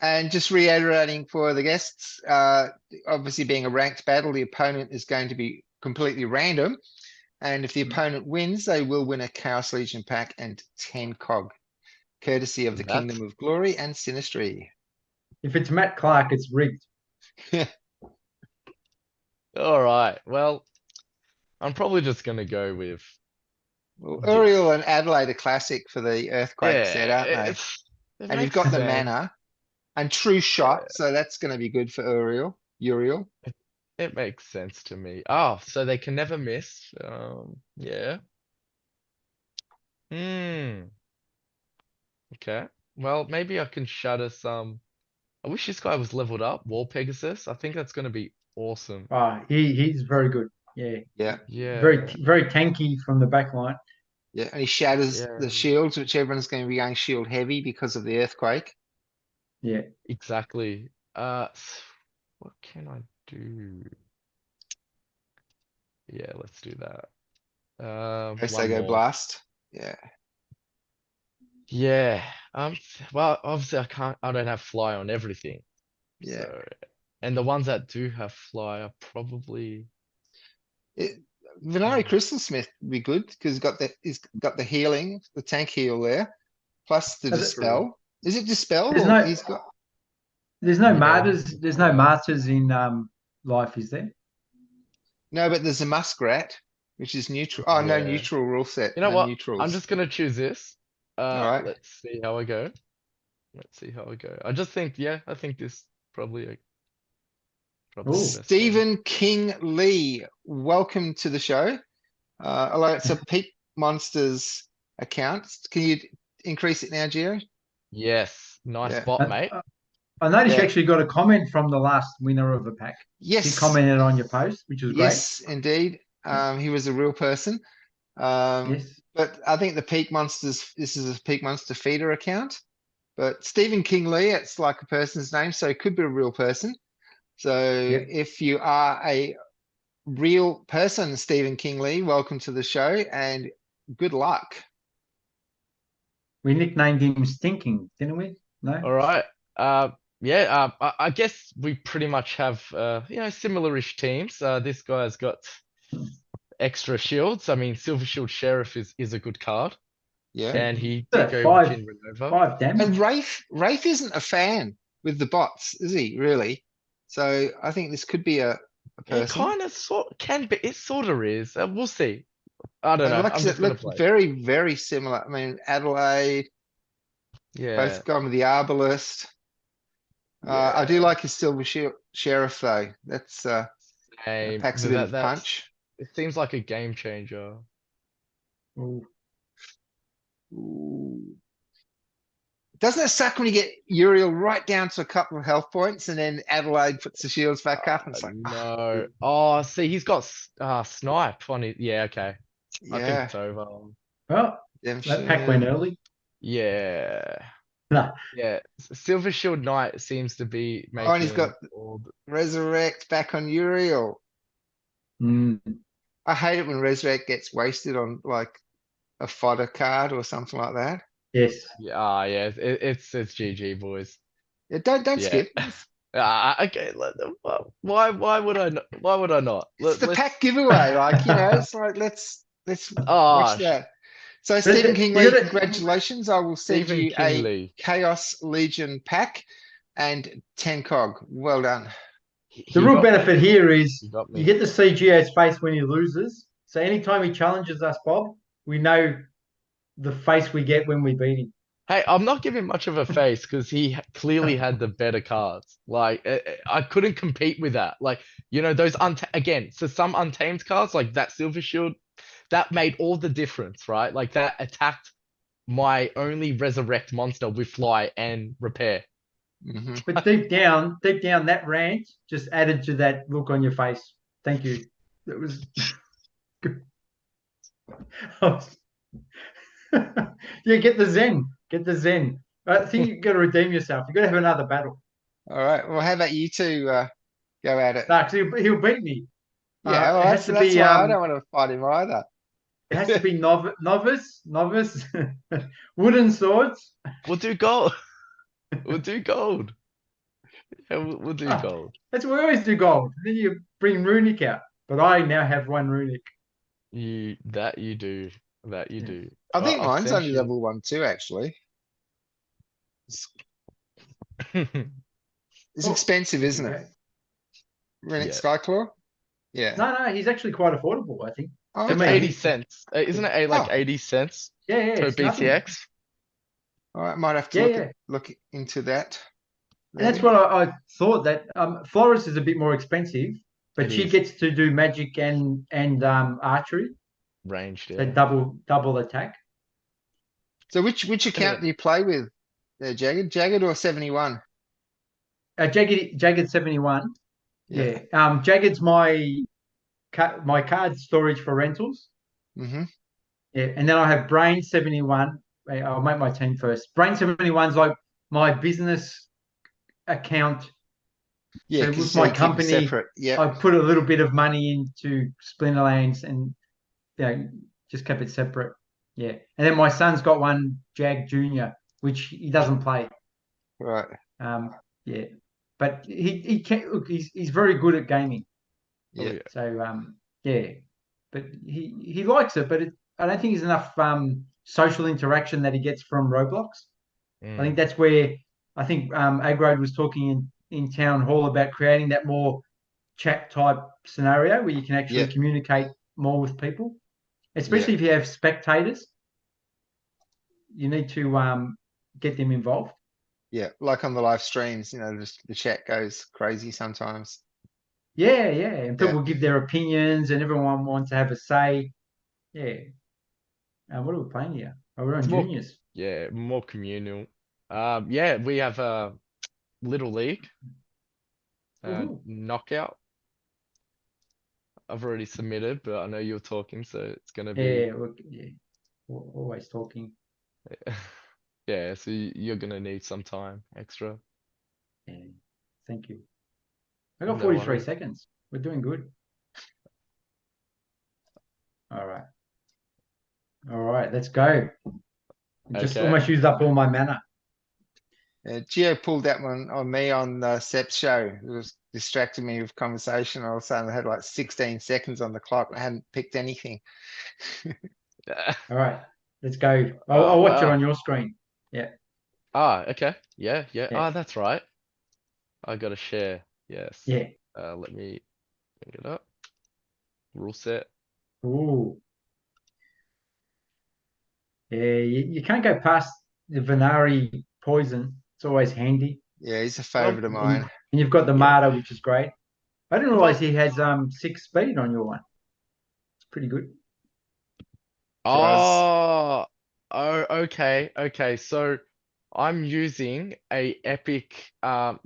And just reiterating for the guests, obviously being a ranked battle, the opponent is going to be completely random. And if the opponent wins, they will win a Chaos Legion pack and 10 cog, courtesy of the Kingdom of Glory and Sinistry. If it's Matt Clark, it's rigged. All right. Well, I'm probably just gonna go with. Well, Uriel and Adelaide are classic for the earthquake set, aren't they? And you've got the mana and true shot, so that's going to be good for Uriel. Uriel. It makes sense to me. Oh, so they can never miss. Yeah. Hmm. Okay. Well, maybe I can shatter some. I wish this guy was leveled up. Wall Pegasus. I think that's gonna be awesome. He's very good. Yeah, Yeah. very Yeah. very tanky from the back line. Yeah. And he shatters Yeah. the shields, which everyone's going to be going shield heavy because of the earthquake. Yeah. Exactly. What can I do? Yeah, let's do that. First they One go more. blast. Yeah. Yeah. Well, obviously I don't have fly on everything. Yeah. So, and the ones that do have fly are probably. It, Venari Crystal Smith would be good because he's got the healing, the tank heal there, plus the Has it- True. dispel. Is it dispel There's or no he's got there's no Yeah, martyrs. There's no martyrs in life, is there? no, but there's a muskrat, which is neutral. Oh, no yeah. neutral rule set, You know no what? I'm neutrals. just gonna choose this. All right. Let's see how I go. Let's see how I go. I just think, yeah, I think this probably the Oh, best one. Stephen King Lee, welcome to the show. Although it's a Peak Monsters account. Can you increase it now, Gio? Yes, nice Yeah. spot, I, mate. I noticed you Yeah. actually got a comment from the last winner of the pack. He Yes. commented on your post, which was great. Yes, indeed. He was a real person. Yes. But I think the Peak Monsters, this is a Peak Monster feeder account. But Stephen King Lee, it's like a person's name, so it could be a real person. So Yep. if you are a real person, Stephen King Lee, welcome to the show and good luck. We nicknamed him Stinking, didn't we? No? All right. Yeah, I guess we pretty much have similar-ish teams. This guy's got extra shields. I mean, Silver Shield Sheriff is a good card. Yeah. And he did That go five Jin Renova. five And damage. Rafe isn't a fan with the bots, is he, really? So I think this could be a It person. kind of can be. It sort of is. We'll see. I don't And know. like I I'm said, just gonna look play. very, very similar. I mean, Adelaide, Yeah. both gone with the Arbalist. I do Yeah. like his Silver Sheriff though. That's Same. packs a bit of punch. It seems like a game changer. Ooh. Ooh. Doesn't it suck when you get Uriel right down to a couple of health points and then Adelaide puts the shields back up and it's like, No. Oh, see, he's got snipe on it. Yeah, okay. I think yeah, it's over. Well, that pack went early. Yeah. No. Yeah. Silver Shield Knight seems to be Oh, and he's making got Resurrect back on Uriel. Mm. I hate it when Resurrect gets wasted on like a fodder card or something like that. Yes. yeah. It's GG, boys. Yeah, don't Yeah. skip. Okay. Why would I not? Why would I not? It's the Let's. pack giveaway. Like, it's like let's Oh, watch that. So Stephen King you Lee, gotta- congratulations. I will send Stephen you a Kingley. Chaos Legion pack and 10 cog. Well done. The real benefit here is He got you me. get to see Gio's face when he loses. So anytime he challenges us, Bob, we know the face we get when we beat him. Hey, I'm not giving much of a face because he clearly had the better cards. Like, I couldn't compete with that. Like, those again. So some untamed cards like that Silver Shield, that made all the difference, right? Like that attacked my only resurrect monster with fly and repair. Mhm. But deep down, that rant just added to that look on your face. Thank you. That was good. Yeah, get the Zen. Get the Zen. I think you got to redeem yourself. You got to have another battle. All right. Well, how about you two go at it? No, 'cause he'll beat me. Yeah, well, It has to that's be why I don't want to fight him either. it has to be novice, wooden swords. We'll do gold. We'll do gold. Yeah, we'll do Ah, gold. That's what we always do gold. Then you bring runic out. But I now have one runic. You do. That you Yeah. do. I think I've mine's sent only you- level 1 too, actually. It's Oh, expensive, isn't it? okay. Runic Yeah. Skyclaw? Yeah. No, he's actually quite affordable, I think. Oh, To It's me. 80 cents. Isn't it like Oh. 80 cents Yeah, per it's nothing. BTX? All right, might have to Yeah. look into that. And that's what I thought that Flores is a bit more expensive, but It she is. gets to do magic and archery, Ranged, so yeah. double attack. So which account do you play with there, Jagged? Jagged or 71? Jagged 71. Yeah. Yeah. Jagged's my card storage for rentals. Mm-hmm. Yeah, and then I have Brain 71. I'll make my team first. Brain 71's like my business account. Yeah, So because with so my you keep them company, separate. Yep. I put a little bit of money into Splinterlands and just kept it separate. Yeah. And then my son's got one, Jag Junior, which he doesn't play. Right. Yeah. But he can look, he's very good at gaming. Oh, Yeah. yeah. So yeah. But he likes it, but I don't think there's enough social interaction that he gets from Roblox. I think that's where I think Agrode was talking in town hall about creating that more chat type scenario where you can actually Yeah. communicate more with people, especially Yeah. if you have spectators. You need to get them involved. Yeah. Like on the live streams, just the chat goes crazy sometimes. Yeah, and Yeah. people give their opinions, and everyone wants to have a say. Yeah. What are we playing here? Oh, we're on It's more, juniors. yeah, more communal. Yeah, we have a Little League Ooh. knockout. I've already submitted, but I know you're talking, so it's gonna be Yeah. Always talking. yeah. So you're gonna need some time extra. Yeah. Thank you. I got No 43 worries. seconds. We're doing good. All right. All right, let's go. Just Okay. almost used up all my mana. Gio pulled that one on me on Sep's show. It was distracting me with conversation. All of a sudden, I had like 16 seconds on the clock. I hadn't picked anything. All right, let's go. Oh I'll watch it wow. on your screen. Yeah, Okay. Yeah. yeah, That's right. I gotta share. Yes. yeah. Let me bring it up. Rule set. Ooh, yeah. You can't go past the Venari poison. It's always handy. Yeah, he's a Um, favorite of And mine. you've got the yeah. Marta, which is great. I didn't If I realize he has 6 speed on your one. It's pretty good. Does Oh, okay. So I'm using a epic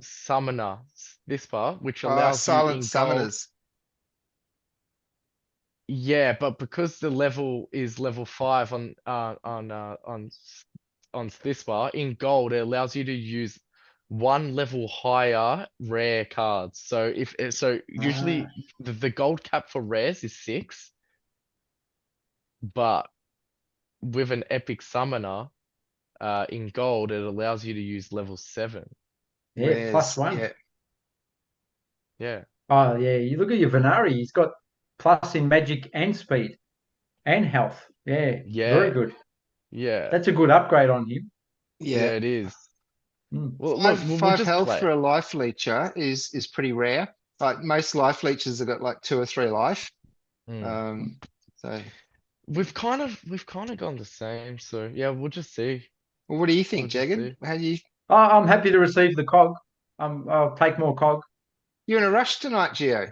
summoner this part, which allows you silent in gold. summoners. Yeah, but because the level is level 5 on this bar in gold, it allows you to use one level higher rare cards. So Ah, usually the gold cap for rares is 6, but with an epic summoner in gold, it allows you to use level 7. yeah, Rares. +1. Yeah. Yeah. Oh, yeah. You look at your Venari. He's got plus in magic and speed and health. Yeah, very Yeah. good. Yeah. That's a good upgrade on him. Yeah. Yeah, it is. Mm. Well, Five look, we'll five just health play. for a life leecher is pretty rare. Like most life leechers have got like 2 or 3 life. Mm. So We've kind of gone the same, so yeah, we'll just see. well, what do you We'll think, just Jagged? see. How do you I'm happy to receive the cog. I'll take more cog. you in a rush tonight, Gio?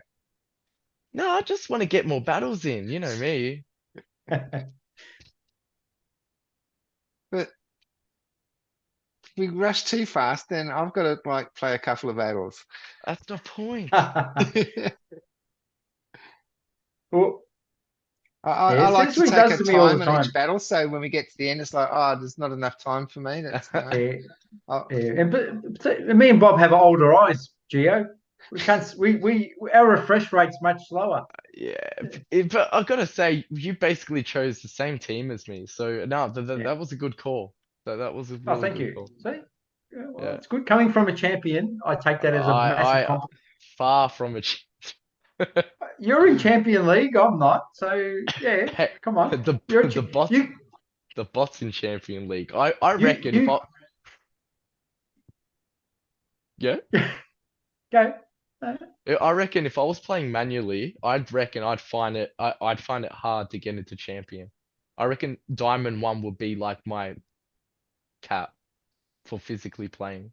No, I just want to get more battles in, you know me. But if we rush too fast, then I've got to like play a couple of battles. That's the point. Well, I yeah, like that's to what he take does a to me all the time on time. each battle, so when we get to the end, it's like, oh, there's not enough time for me. That's Yeah, oh, yeah. But me and Bob have older eyes, Geo. We can't. We our refresh rate's much slower. Yeah, but I gotta say, you basically chose the same team as me, so no, Yeah. that was a good call. That was a Oh, really thank good you. call. See, yeah, well, Yeah, it's good coming from a champion. I take that as a massive I compliment. far from a You're in Champion League. I'm not. So yeah, Hey, come on. the You're a the bots you the bots in Champion League. I you reckon if you I yeah. go. I reckon if I was playing manually, I'd reckon I'd find it hard to get into champion. I reckon Diamond 1 would be like my cap for physically playing.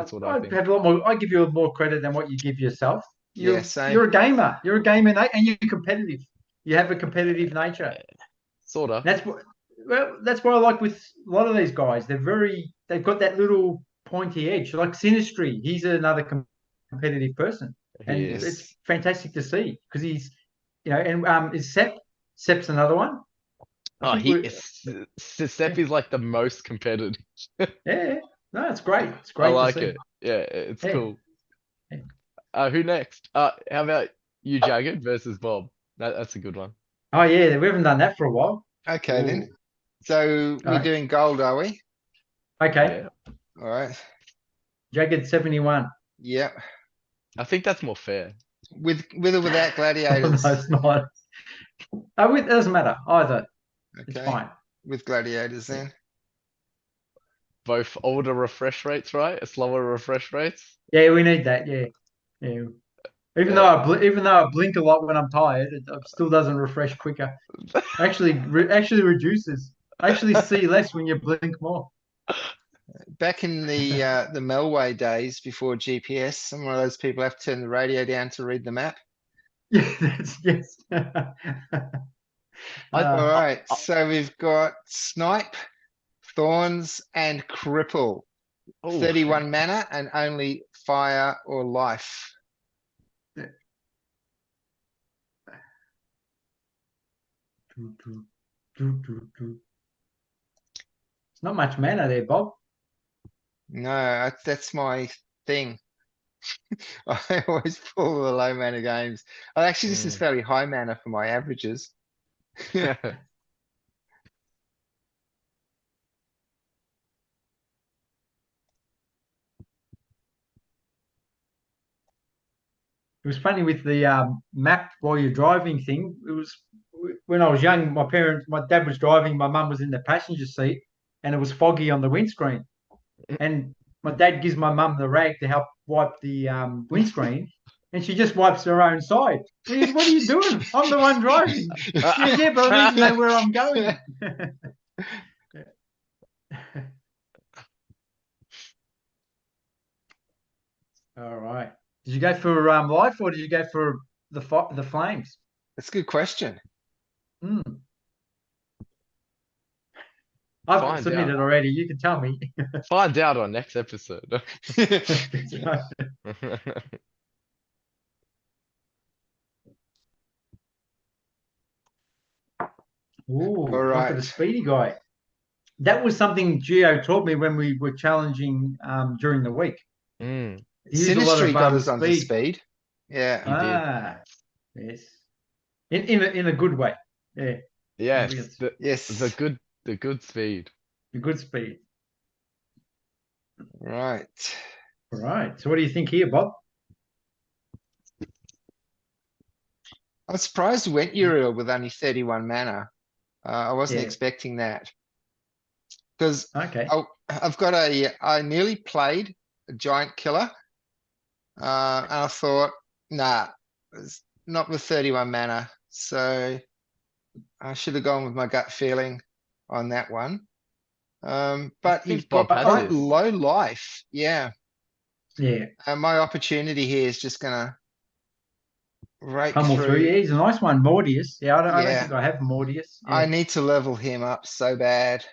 That's what I I'd think. have a lot more. I give you more credit than what you give yourself. Yeah, You're same. you're a gamer. You're a gamer, and you're competitive. You have a competitive nature. Sorta. That's what. Well, that's what I like with a lot of these guys. They've got that little pointy edge, like Sinistry. He's another competitive person, He and is. it's Yes. fantastic to see because he's, and is Sep's another one. I Oh, think he we're is. Seth is like the most competitive. yeah. No, it's great. It's I great to like see. it. Yeah, it's Yeah. cool. Yeah. Who next? How about you, Jagged versus Bob? That's a good one. Oh yeah, we haven't done that for a while. Okay then. Ooh. So All we're right. doing gold, are we? Okay. Yeah, All right. Jagged 71. Yep. I think that's more fair. With or without Oh, no, gladiators? it's not. It doesn't matter either. It's Okay. fine. With gladiators then. Both older refresh rates, right? Slower refresh rates. Yeah, we need that. Yeah. Yeah. Even though I blink a lot when I'm tired, it still doesn't refresh quicker. Actually reduces. Actually see less when you blink more. Back in the Melway days before GPS, some of those people have to turn the radio down to read the map. Yeah, yes. I, All Uh, right. So we've got Snipe, Thorns, and Cripple. oh, 31 mana and only fire or life. It's not much mana there, Bob. No, that's my thing. I always pull the low mana games. Oh, actually, this is fairly high mana for my averages. It was funny with the map while you're driving thing. It was when I was young. My dad was driving. My mum was in the passenger seat, and it was foggy on the windscreen. And my dad gives my mum the rag to help wipe the windscreen, and she just wipes her own side. What are you doing? I'm the one driving. Yeah, but I need to know where I'm going. All right. Did you go for life or did you go for the flames? That's a good question. Hmm. I've Find submitted out. already. You can tell me. Find out on next episode. That's right. Ooh, All gone for the right. speedy guy. That was something Gio taught me when we were challenging during the week. Mm, He used a lot Sinistry of got us onto speed. speed. Yeah. he did. Yes. In a good way. Yeah. Yes, the Yes. good speed. A good speed. Right. All right. So what do you think here, Bob? I'm surprised we went Uriel with only 31 mana. I wasn't Yeah. expecting that. Because Okay. I nearly played a giant killer. And I thought, nah, it's not with 31 mana. So I should have gone with my gut feeling on that one. I But think you've Bob got has quite this. low life. Yeah. Yeah. My opportunity here is just gonna rake Pummel through. through. Yeah, he's a nice one. Mordius. Yeah, I don't Yeah. think I have Mordius. I Yeah. need to level him up so bad.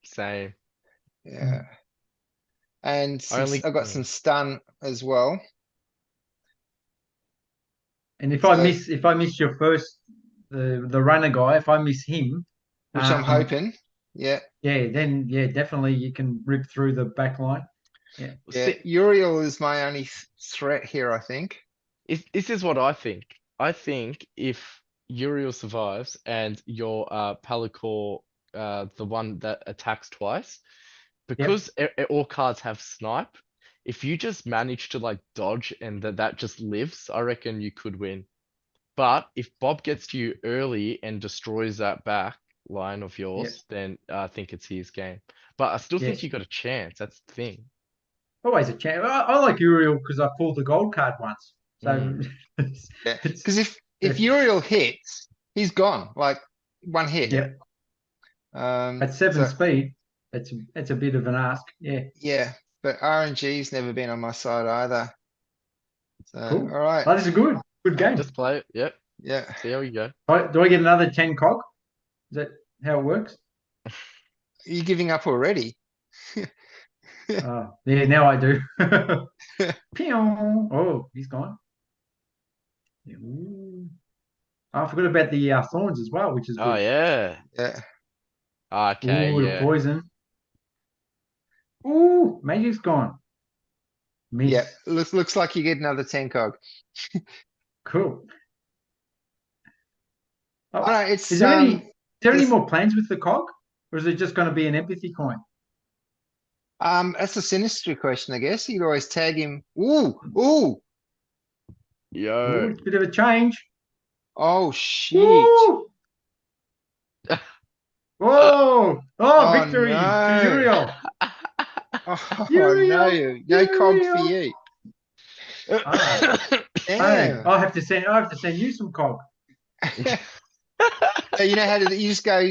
Same. Yeah. And Only I got some stun as well. And So, if I miss your first the runner guy, if I miss him, which I'm hoping. Yeah. yeah, then yeah, definitely you can rip through the back line. Yeah. Yeah. Uriel is my only threat here, I think. this is what I think. I think if Uriel survives and your Palicor, the one that attacks twice, Yep. because all cards have snipe, if you just manage to like dodge and that just lives, I reckon you could win. But if Bob gets to you early and destroys that back line of Yep. yours, then I think it's his game. But I still Yeah. think you got a chance. That's the thing. Always a chance. I like Uriel because I pulled the gold card once. So Yeah. it's Because if Uriel hits, he's gone. Like one hit. yep. At 7 So speed, it's a bit of an ask. Yeah. yeah. but RNG's never been on my side either. So, Cool. all right. Oh, this is good. Good game. Just play it. Yep. Yeah. See how we go. Do I get another 10 cog? Is that how it works? Are you giving up already? Yeah, now I do. Pew! Oh, he's gone. Ooh. I forgot about the thorns as well, which is Oh good. yeah. Yeah. Okay. Ooh, the Yeah. poison. Ooh, magic's gone. Miss. Yeah. Looks like you get another 10 cog. Cool. Oh, no, Is it's there any this, more plans with the cog, or is it just going to be an empathy coin? that's a sinister question, I guess. You'd always tag him. Ooh. Yo. Ooh, it's a bit of a change. Oh shit. Woo! Whoa! Oh, Oh victory to no. Uriel. Oh no, Uriel. no cog for Uriel. you. Ah, hey, Damn. I have to send you some cog. So you know how to you just go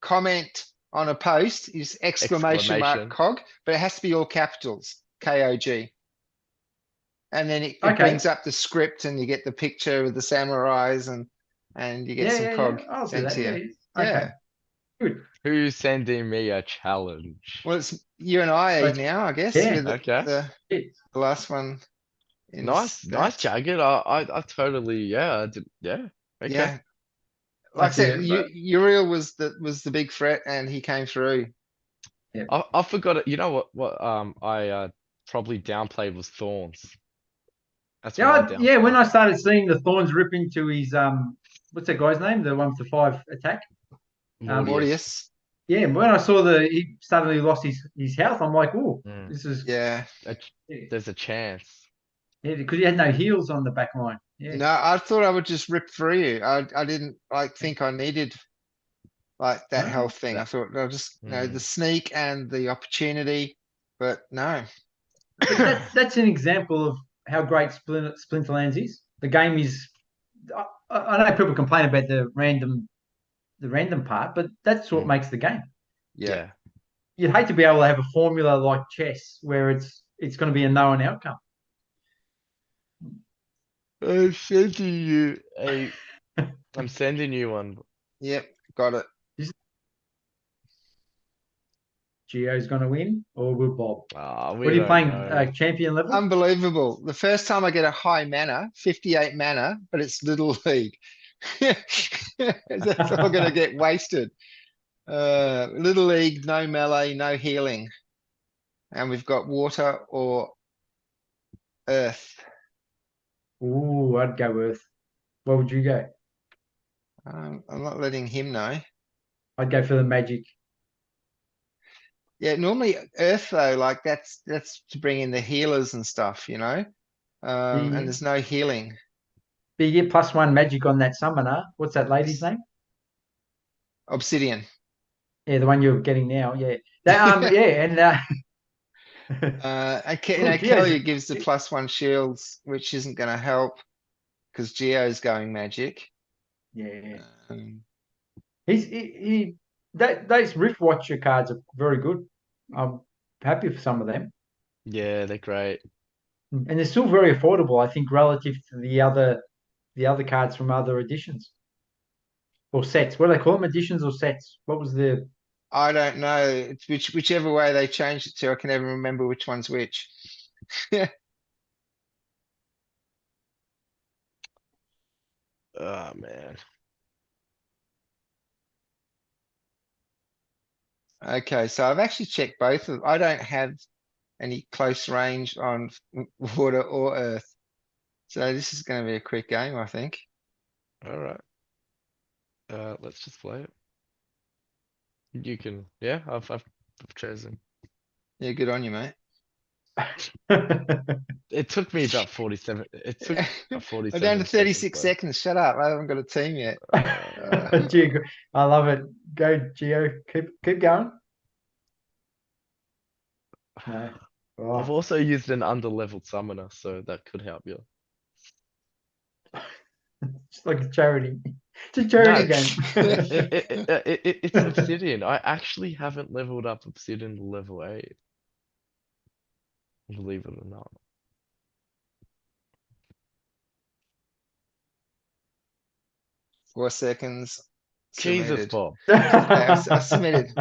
comment on a post, you just exclamation mark Exclamation. cog, but it has to be all capitals, KOG. And then it Okay. brings up the script and you get the picture of the samurais and you get some cog I'll do sent that. to Yeah. you. Okay. Yeah. Good. Who's sending me a challenge? Well, it's you and I So, now, I guess. yeah. You're Okay. the last one in Nice, this nice, batch. Jagged. I totally, yeah, I did, yeah. Okay. Yeah. Like I That's said, it. Uriel was the big threat and he came through. I forgot it. You know what I probably downplayed was Thorns. That's what I Yeah, when downplayed. I started seeing the thorns rip into his what's that guy's name? The one with the 5 attack. Mortius. Mortius. Yeah, when I saw he suddenly lost his health, I'm like, oh, Mm. this is Yeah. There's a chance. yeah, because he had no heals on the back line. Yeah. No, I thought I would just rip through you. I didn't think I needed like that No. health thing. I thought I'll just the Mm. sneak and the opportunity, but no. But that's an example of how great Splinterlands is. The game is. I know people complain about the random part, but that's what Mm. makes the game. Yeah. Yeah. You'd hate to be able to have a formula like chess where it's going to be a known outcome. I'm sending you a. I'm sending you one. Yep, got it. Geo's going to win, or will Bob? We What are you don't playing? know. Champion level? Unbelievable. The first time I get a high mana, 58 mana, but it's Little League. That's all gonna get wasted. Little League, no melee, no healing. And we've got water or earth. Ooh, I'd go Earth. What would you go? I'm not letting him know. I'd go for the Magic. Yeah, normally earth though, like that's to bring in the healers and stuff, you know. And The, there's no healing. you get +1 Magic on that summoner. What's that lady's name? Obsidian. Yeah, the one you're getting now. Yeah, that yeah, and And oh, Kelly gives the +1 shields, which isn't gonna help because Geo's going magic. yeah. Um, Those Rift Watcher cards are very good. I'm happy for some of them, Yeah, they're great. and they're still very affordable. I think relative to the other cards from other editions or sets. What do they call them? Editions or sets? What was the? I don't know. It's whichever way they changed it to, I can never remember which one's which. Oh man. Okay, so I've actually checked both of. I don't have any close range on water or earth. So this is going to be a quick game, I think. All right. Let's just play it. You can. Yeah, I've chosen. Yeah, good on you, mate. It took me about 47. It took about I'm 47 down to seconds, 36 though. seconds. Shut up. I haven't got a team yet. Geo, I love it. Go, Geo. Keep going. No. I've Oh. also used an under-leveled summoner, so that could help you. It's like a charity. It's a No, charity game. it's Obsidian. I actually haven't leveled up Obsidian to level 8. believe it or not. 4 seconds. Jesus, Submitted. Bob. Okay, I submitted.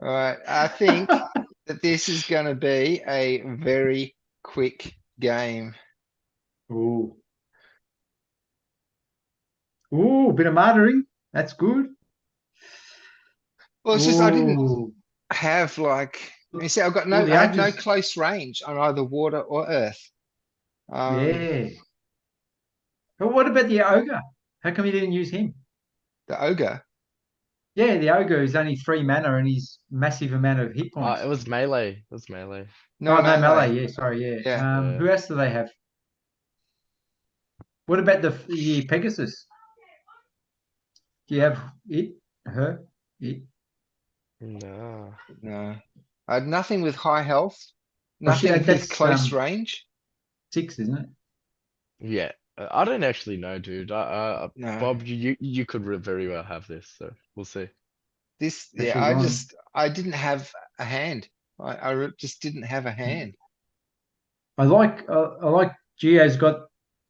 All right. I think that this is going to be a very quick game. Ooh. Ooh, bit of martyring. That's good. Well, it's just I didn't Ooh. have like you see, I Well, the had no archers. close range on either water or earth. Yeah. But what about the ogre? How come you didn't use him? The ogre. Yeah, the ogre is only 3 mana and he's massive amount of hit points. It was melee. It was melee. No Oh, no, melee. melee. Yeah, sorry. Yeah. Yeah. Who else do they have? What about the Pegasus? Do you have it? Her? It? No. No. I had nothing with high health, Oh, nothing with that's close range. 6, isn't it? Yeah. I don't actually know, dude. No. Bob, you could very well have this, so we'll see. This, That yeah, should have gone. I didn't have a hand. Just didn't have a hand. I like Gio's got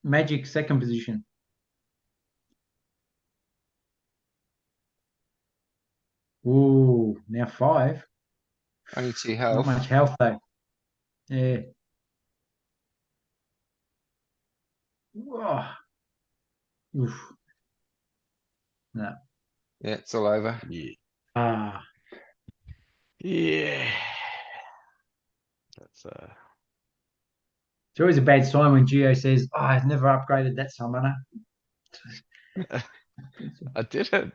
magic second position. Ooh, now 5. Only 2 Not health. much health though. Yeah. Whoa. Oof. No. Yeah, it's all over. Yeah. Ah. Yeah. That's It's always a bad sign when Gio says, "Oh, I've never upgraded that summoner." I didn't.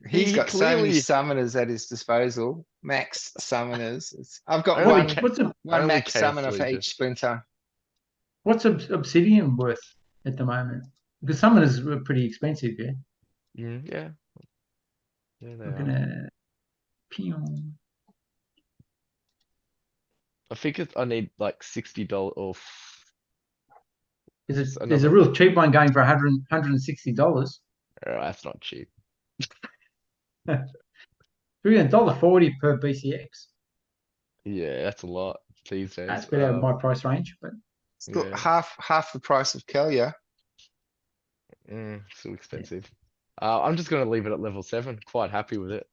He's He got so many clearly summoners at his disposal. Max summoners. I've got only one ca one only max chaos summoner for legion. each splinter. What's Obsidian worth at the moment? Because summoners were pretty expensive, yeah. Yeah. Yeah, they We're are. gonna pew. I think I need like $60 or There's a another. real cheap one going for $160. That's not cheap. We're $1.40 per BCX. Yeah, that's a lot these That's days. a bit out of my price range, but Still Yeah, half the price of Kelia. still expensive. I'm just gonna leave it at level 7. Quite happy with it.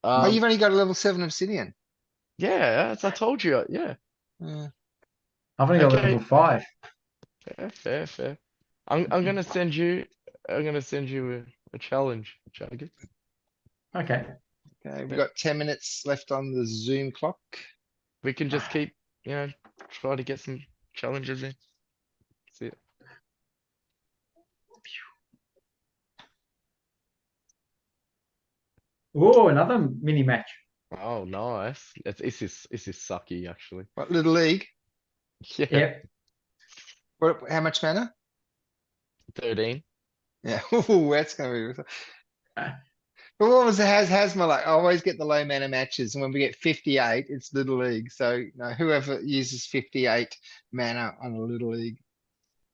Oh, Um, you've only got a level 7 obsidian. yeah, as I told you. Yeah. Yeah. I've only got Okay. level 5. Fair. I'm gonna send you. I'm gonna send you a challenge, Chuggy. Okay. Okay, we've Yeah. got 10 minutes left on the Zoom clock. We can just keep, try to get some challenges in. See it. Oh, another mini match. Oh, nice. This is sucky actually. What little league? Yeah, Yep. How much mana? 13. Yeah, ooh, that's gonna be. But what was the Hasma like? I always get the low mana matches, and when we get 58, it's little league. So whoever uses 58 mana on a little league,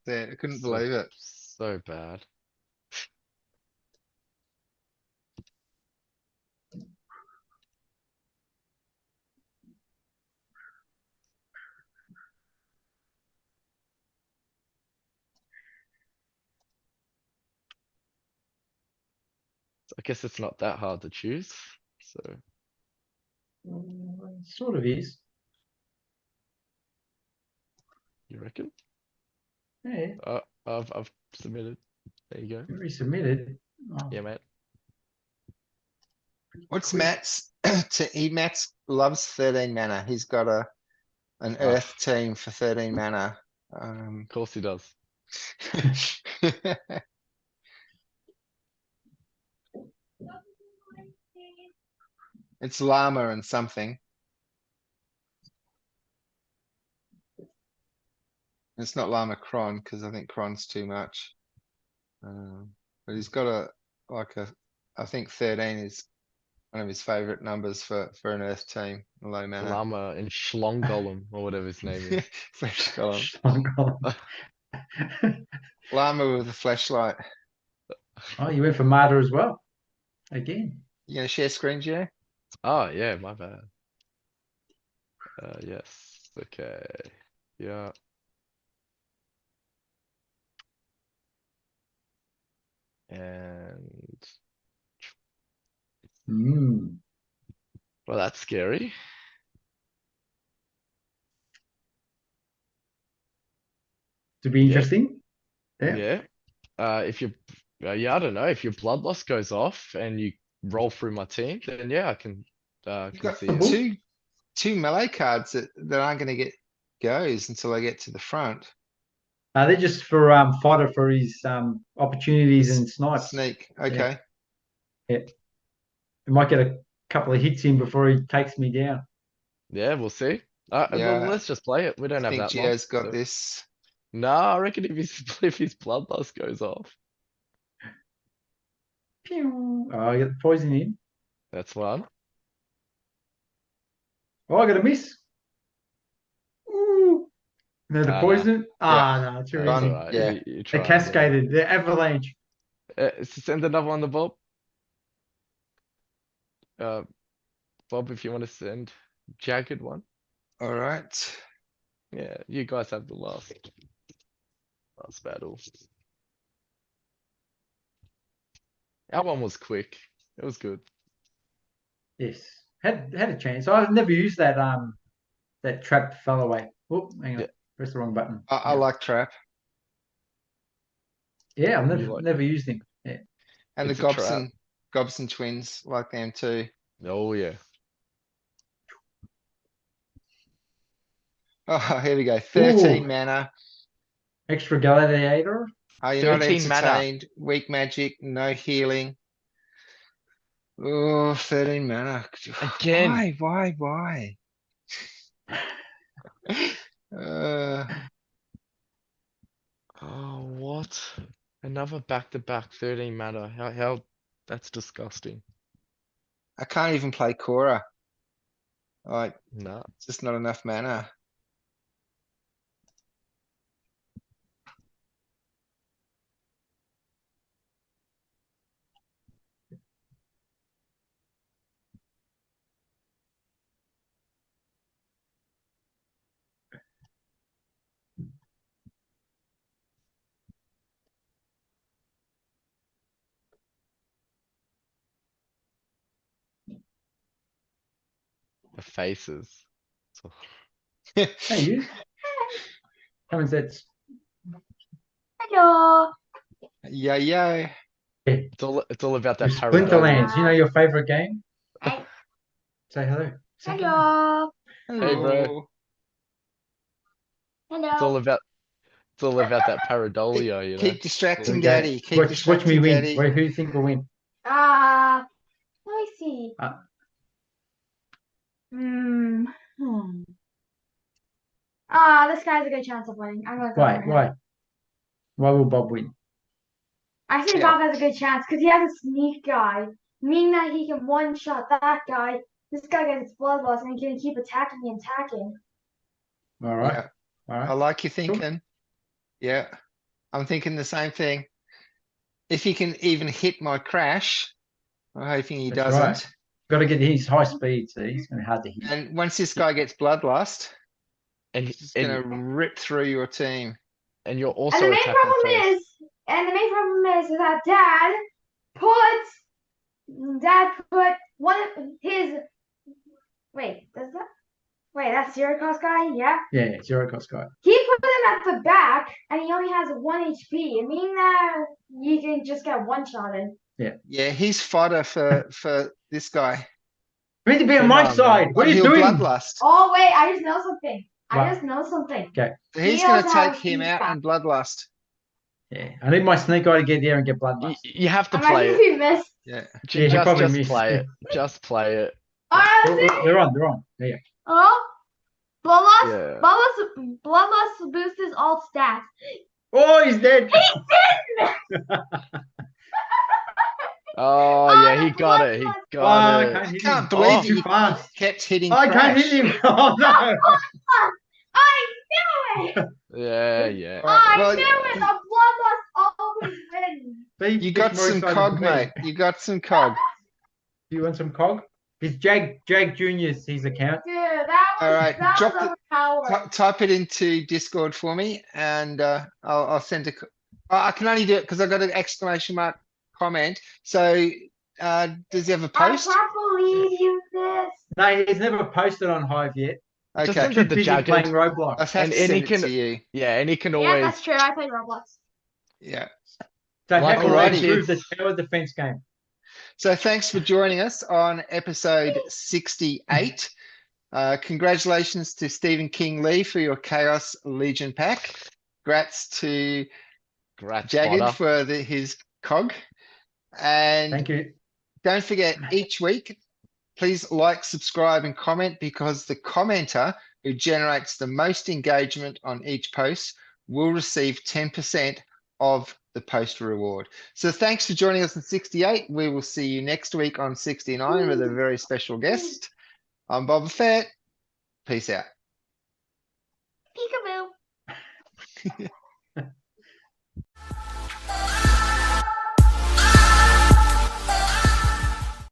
there, I couldn't So believe it. so bad. I guess it's not that hard to choose. So Sort of is. you reckon? Yeah. I've submitted. There you go. Resubmitted. Oh, Yeah, mate. What's quick. Matt's? Matt's loves 13 mana. He's got an Ah, Earth team for 13 mana. of course he does. It's llama and something. It's not llama cron because I think cron's too much. But he's got I think 13 is one of his favorite numbers for an Earth team, low mana. Llama and Schlongolem or whatever his name is. Flesh column. Llama with a flashlight. Oh, you went for Marta as well. Again. You gonna share screen, Jay? Oh yeah, my bad. Yes. Okay. Yeah. And Mm. well, that's scary. To be Yeah. interesting. Yeah. Yeah. If you, yeah, I don't know. If your blood loss goes off and you roll through my team, then yeah, I can You've can got see it. Book. two melee cards that aren't going to get goes until I get to the front. They're just for fodder for his opportunities and snipes. Sneak. Yeah. Okay. Yeah. We might get a couple of hits in before he takes me down. Yeah, we'll see. Well, Yeah. let's just play it. We I don't have think that long. Gio's got So this. no, I reckon if his if his blood loss goes off, Pew. Oh, I get the poison in. that's one. Oh, I got a miss. Ooh. No, the Nah, nah. poison. Yeah. No, too That's all easy. right. Yeah. You They tried. Yeah. cascaded. The avalanche. Send another one to Bob. Uh, Bob, if you want to send jagged one. All right. Yeah, you guys have the last battle. Our one was quick. It was good. Yes. Had a chance. I've never used that trap fell away. Oh, hang on. Yeah. Press the wrong button. I like trap. Yeah, I've You never like never used him. Yeah. And the it's a trap. Gobson twins like them too. Oh yeah. Oh, here we go. 13 Ooh. mana. Extra gladiator. Are you not 13 mana. entertained? Weak magic, no healing. Oh, 13 mana. Again. Why? Oh, what? Another back-to-back 13 mana. How that's disgusting. I can't even play Cora. Like, Nah. it's just not enough mana. The faces. So- Hey, you. Come and said. Hello. Yeah. It's all about that paradise. Splinterlands. You know your favorite game? Hey. Say hello. Say Hello. Hey, bro. Hello. It's Hello. all about that pareidolia, you know. Keep distracting Okay. daddy. Keep Watch me distracting win. daddy. Wait, who do you think will win? Let me see. Uh. Hmm. This guy's a good chance of winning. I'm gonna go for him. Why? Why will Bob win? I think Yeah. Bob has a good chance because he has a sneak guy, meaning that he can one-shot that guy. This guy gets his blood loss and he can keep attacking and attacking. All right. Yeah. All right. I like your Cool. thinking. Yeah. I'm thinking the same thing. If he can even hit my crash, I'm hoping he That's doesn't. right. Got to get his high speed, so he's going to be hard to hit. And once this guy gets bloodlust, And he's gonna rip through your team. and you're And also the main attacking problem first. is that Dad put one of his. Wait, that's zero cost guy? Yeah. Yeah, zero cost guy. He put him at the back, and he only has 1 HP. It means that you can just get one-shotted. Yeah, he's fodder for this guy. You need to be on Come my on, side. man. What are you He'll doing? bloodlust. Oh wait, I just know something. What? Okay. He's He gonna also has take him sneak out attack. and bloodlust. Yeah, I need my snake eye to get there and get bloodlust. You have to Imagine play if it. we missed. Yeah. Yeah, he probably Just missed. play it. Just play it. Alright, let's see. They're on. Yeah. Oh, Yeah. Bloodlust boosts his alt stats. Oh, he's dead. Oh yeah, he got it. He Oh, got I it. can't hit Can't him. believe Oh, it. too You fast. kept hitting I can't Crash. hit him. Oh no. I knew it! Yeah. I Well, knew it! A bloodlust always wins. See, You gets got more some excited cog, than me. mate. You got some cog. Do you want some cog? It's Jag Junior's his account. Dude, All right, that drop was it. overpowered. Type it into Discord for me, and I'll send I can only do it because I got an exclamation mark comment. So, does he have a I post? can't believe you this. No, he's never posted on Hive yet. Just Okay, send it Too to busy playing Jagged, Roblox. I'll have and to he send it can, to you. yeah, and he can Yeah, always. that's true. I play Roblox. Yeah. So Like happy all to the improve the kids. tower defense game. So thanks for joining us on episode 68. Congratulations to Stephen King Lee for your Chaos Legion pack. Congrats to Congrats, Jagged Spotter. for his cog. And Thank you. don't forget, each week, please like, subscribe, and comment, because the commenter who generates the most engagement on each post will receive 10% of the post reward. So thanks for joining us in 68. We will see you next week on 69 with a very special guest. I'm Boba Fett. Peace out. Peekaboo.